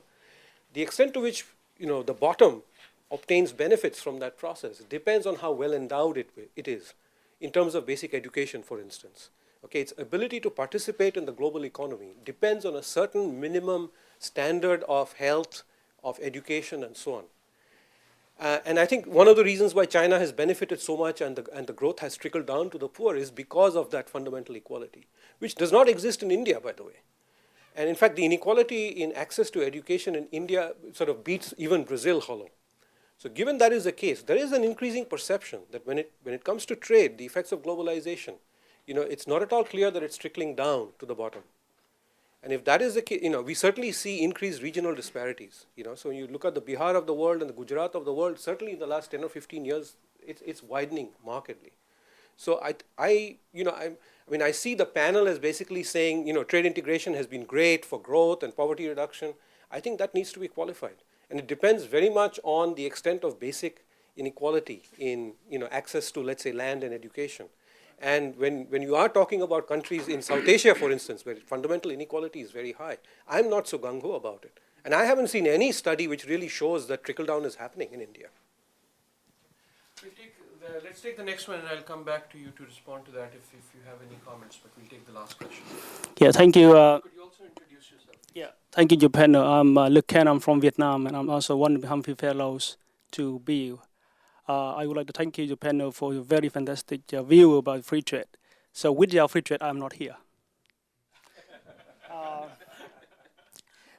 Speaker 7: the extent to which, the bottom obtains benefits from that process depends on how well endowed it is in terms of basic education, for instance. Okay, its ability to participate in the global economy depends on a certain minimum standard of health, of education, and so on. And I think one of the reasons why China has benefited so much and the growth has trickled down to the poor is because of that fundamental equality, which does not exist in India, by the way. And in fact, the inequality in access to education in India sort of beats even Brazil hollow. So given that is the case, there is an increasing perception that when it comes to trade, the effects of globalization, it's not at all clear that it's trickling down to the bottom. And if that is the case, we certainly see increased regional disparities. So when you look at the Bihar of the world and the Gujarat of the world, certainly in the last 10 or 15 years, it's widening markedly. So I see the panel as basically saying, trade integration has been great for growth and poverty reduction. I think that needs to be qualified. And it depends very much on the extent of basic inequality in, access to, let's say, land and education. And when you are talking about countries in South Asia, for instance, where fundamental inequality is very high, I'm not so gung-ho about it. And I haven't seen any study which really shows that trickle-down is happening in India.
Speaker 1: Let's take the next one, and I'll come back to you to respond to that if you have any comments, but we'll take the last question.
Speaker 8: Yeah, thank you.
Speaker 1: Could you also introduce yourself?
Speaker 8: Yeah, thank you, your panel. I'm Luc Ken. I'm from Vietnam, and I'm also one of the Humphrey Fellows to BU. I would like to thank you, your panel, for your very fantastic view about free trade. So without free trade, I'm not here.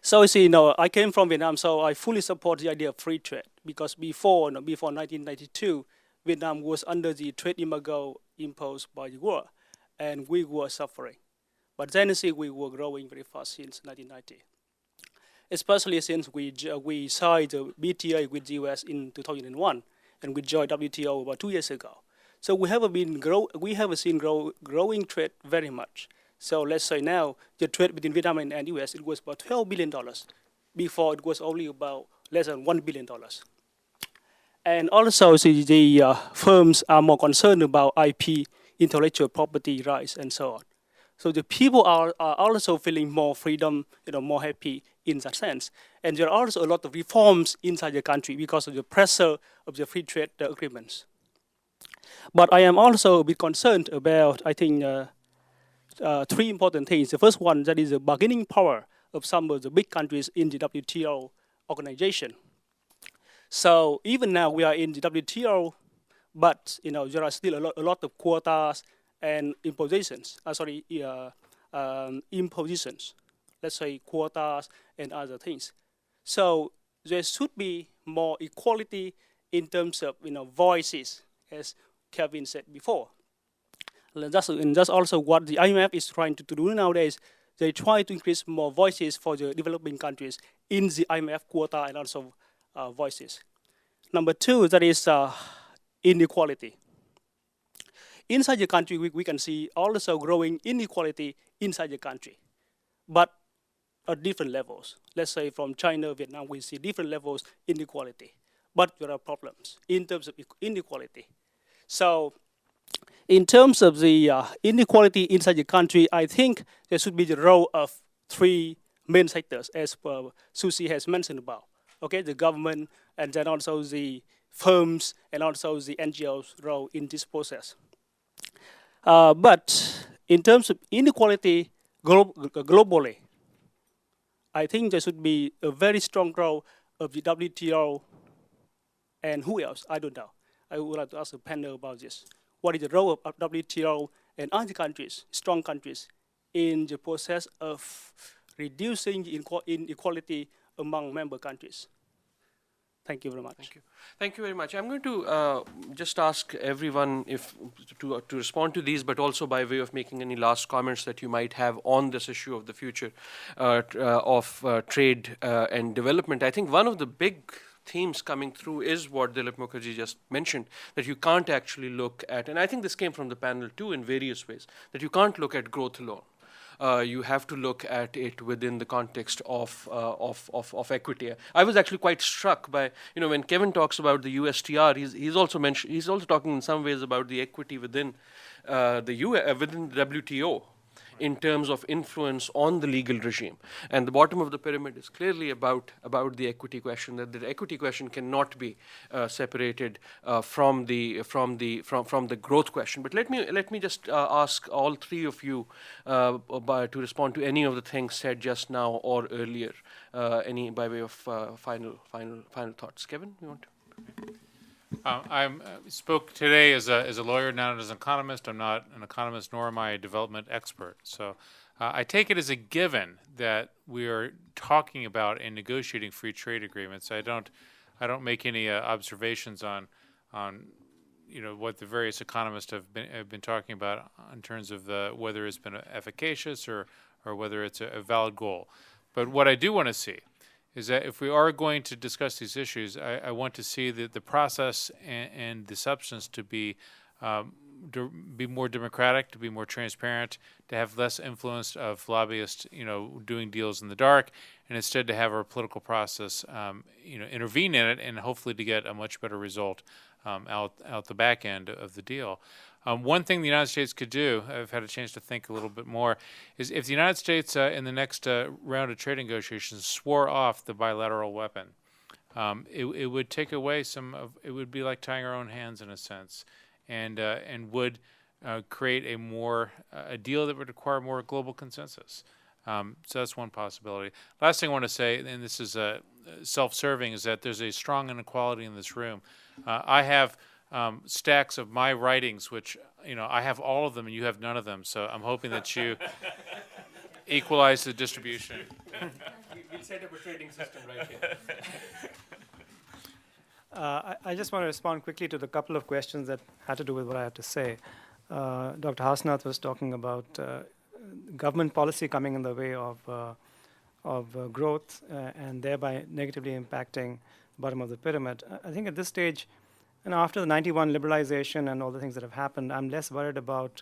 Speaker 8: So you see, I came from Vietnam, so I fully support the idea of free trade because before 1992, Vietnam was under the trade embargo imposed by the war, and we were suffering. But then see, we were growing very fast since 1990, especially since we signed the BTA with the US in 2001, and we joined WTO about 2 years ago. So we have seen growing trade very much. So let's say now the trade between Vietnam and US, it was about $12 billion. Before it was only about less than $1 billion. And also the firms are more concerned about IP, intellectual property rights, and so on. So the people are also feeling more freedom, more happy in that sense. And there are also a lot of reforms inside the country because of the pressure of the free trade agreements. But I am also a bit concerned about, I think, three important things. The first one, that is the bargaining power of some of the big countries in the WTO organization. So even now we are in the WTO, but there are still a lot of quotas and impositions. Impositions. Let's say quotas and other things. So there should be more equality in terms of voices, as Kevin said before. And that's also what the IMF is trying to do nowadays. They try to increase more voices for the developing countries in the IMF quota and also voices. Number two, that is inequality. Inside the country, we can see also growing inequality inside the country, but at different levels. Let's say from China, Vietnam, we see different levels inequality, but there are problems in terms of inequality. So in terms of the inequality inside the country, I think there should be the role of three main sectors, as Sushil has mentioned about. Okay, the government, and then also the firms, and also the NGOs' role in this process. But in terms of inequality globally, I think there should be a very strong role of the WTO, and who else? I don't know. I would like to ask the panel about this. What is the role of WTO and other countries, strong countries, in the process of reducing inequality among member countries? Thank you very much.
Speaker 1: Thank you. Thank you very much. I'm going to just ask everyone to respond to these, but also by way of making any last comments that you might have on this issue of the future of trade and development. I think one of the big themes coming through is what Dilip Mukherjee just mentioned, that you can't actually look at, and I think this came from the panel too in various ways, that you can't look at growth alone. You have to look at it within the context of equity. I was actually quite struck by, when Kevin talks about the USTR, he's also talking in some ways about the equity within within the WTO in terms of influence on the legal regime. And the bottom of the pyramid is clearly about the equity question, that the equity question cannot be separated from the growth question. But let me just ask all three of you to respond to any of the things said just now or earlier, any by way of final thoughts. Kevin, you want to?
Speaker 3: I spoke today as a lawyer, not as an economist. I'm not an economist, nor am I a development expert. So I take it as a given that we are talking about and negotiating free trade agreements. I don't make any observations on what the various economists have been talking about in terms of whether it's been efficacious or whether it's a valid goal. But what I do want to see is that if we are going to discuss these issues, I want to see the process and the substance to be more democratic, to be more transparent, to have less influence of lobbyists, doing deals in the dark, and instead to have our political process, intervene in it, and hopefully to get a much better result out the back end of the deal. One thing the United States could do, I've had a chance to think a little bit more, is if the United States in the next round of trade negotiations swore off the bilateral weapon, it would take away it would be like tying our own hands in a sense, and would create a deal that would require more global consensus. So that's one possibility. Last thing I want to say, and this is self-serving, is that there's a strong inequality in this room. I have stacks of my writings, which, I have all of them and you have none of them. So I'm hoping that you equalize the distribution.
Speaker 1: We'll set up a trading system right here.
Speaker 2: I just want to respond quickly to the couple of questions that had to do with what I have to say. Dr. Hasnath was talking about government policy coming in the way of growth and thereby negatively impacting the bottom of the pyramid. I think at this stage, after the 91 liberalization and all the things that have happened, I'm less worried about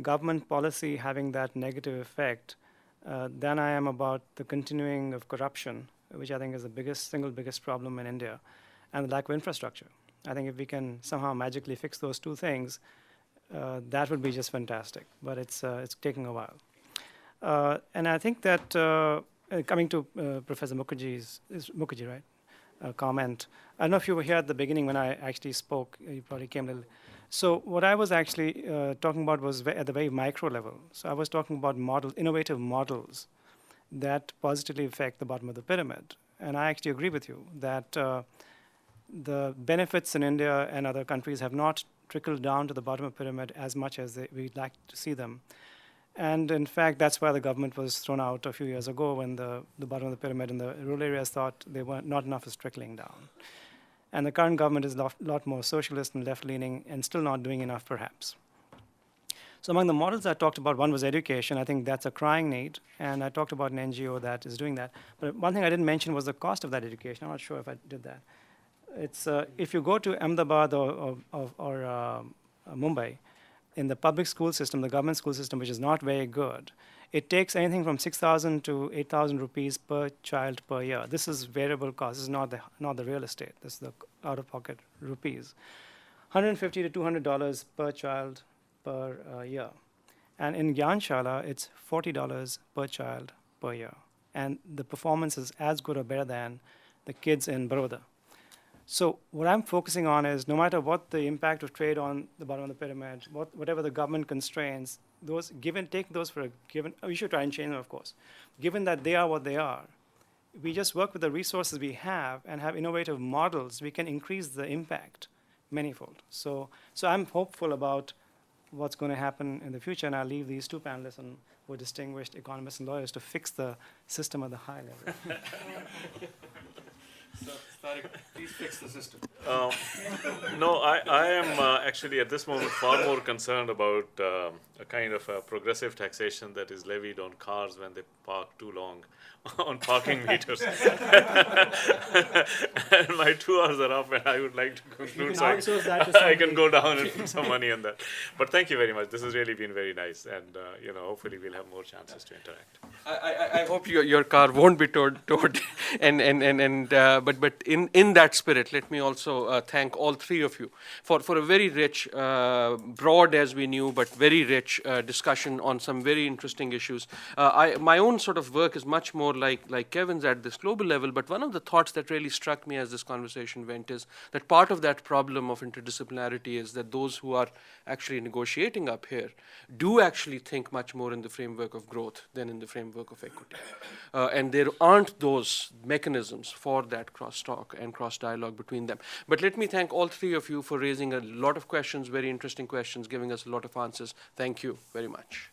Speaker 2: government policy having that negative effect than I am about the continuing of corruption, which I think is the single biggest problem in India, and the lack of infrastructure. I think if we can somehow magically fix those two things, that would be just fantastic. But it's taking a while. And I think that coming to Professor Mukherjee, right? Comment. I don't know if you were here at the beginning when I actually spoke. You probably came a little. So what I was actually talking about was at the very micro level. So I was talking about innovative models that positively affect the bottom of the pyramid. And I actually agree with you that the benefits in India and other countries have not trickled down to the bottom of the pyramid as much as we'd like to see them. And in fact, that's why the government was thrown out a few years ago when the bottom of the pyramid in the rural areas thought they were not enough is trickling down. And the current government is a lot more socialist and left-leaning and still not doing enough, perhaps. So among the models I talked about, one was education. I think that's a crying need. And I talked about an NGO that is doing that. But one thing I didn't mention was the cost of that education. I'm not sure if I did that. It's if you go to Ahmedabad or Mumbai, in the public school system, the government school system, which is not very good, it takes anything from 6,000 to 8,000 rupees per child per year. This is variable cost. This is not the real estate. This is the out-of-pocket rupees. $150 to $200 per child per year. And in Gyanshala, it's $40 per child per year. And the performance is as good or better than the kids in Baroda. So what I'm focusing on is no matter what the impact of trade on the bottom of the pyramid, whatever the government constraints, take those for a given. We should try and change them, of course. Given that they are what they are, we just work with the resources we have and have innovative models. We can increase the impact manyfold. So I'm hopeful about what's going to happen in the future, and I'll leave these two panelists who are distinguished economists and lawyers to fix the system at the high level.
Speaker 1: So, Tariq, please fix the system.
Speaker 4: No, I am actually at this moment far more concerned about a kind of a progressive taxation that is levied on cars when they park too long on parking meters. And my 2 hours are up and I would like to conclude, so I can go down and put some money on that. But thank you very much. This has really been very nice, and hopefully we'll have more chances to interact.
Speaker 1: I hope your car won't be towed but in that spirit, let me also thank all three of you for a very rich, broad as we knew, but very rich discussion on some very interesting issues. My own sort of work is much more like Kevin's at this global level, but one of the thoughts that really struck me as this conversation went is that part of that problem of interdisciplinarity is that those who are actually negotiating up here do actually think much more in the framework of growth than in the framework of equity. And there aren't those mechanisms for that cross-talk and cross-dialogue between them. But let me thank all three of you for raising a lot of questions, very interesting questions, giving us a lot of answers. Thank you very much.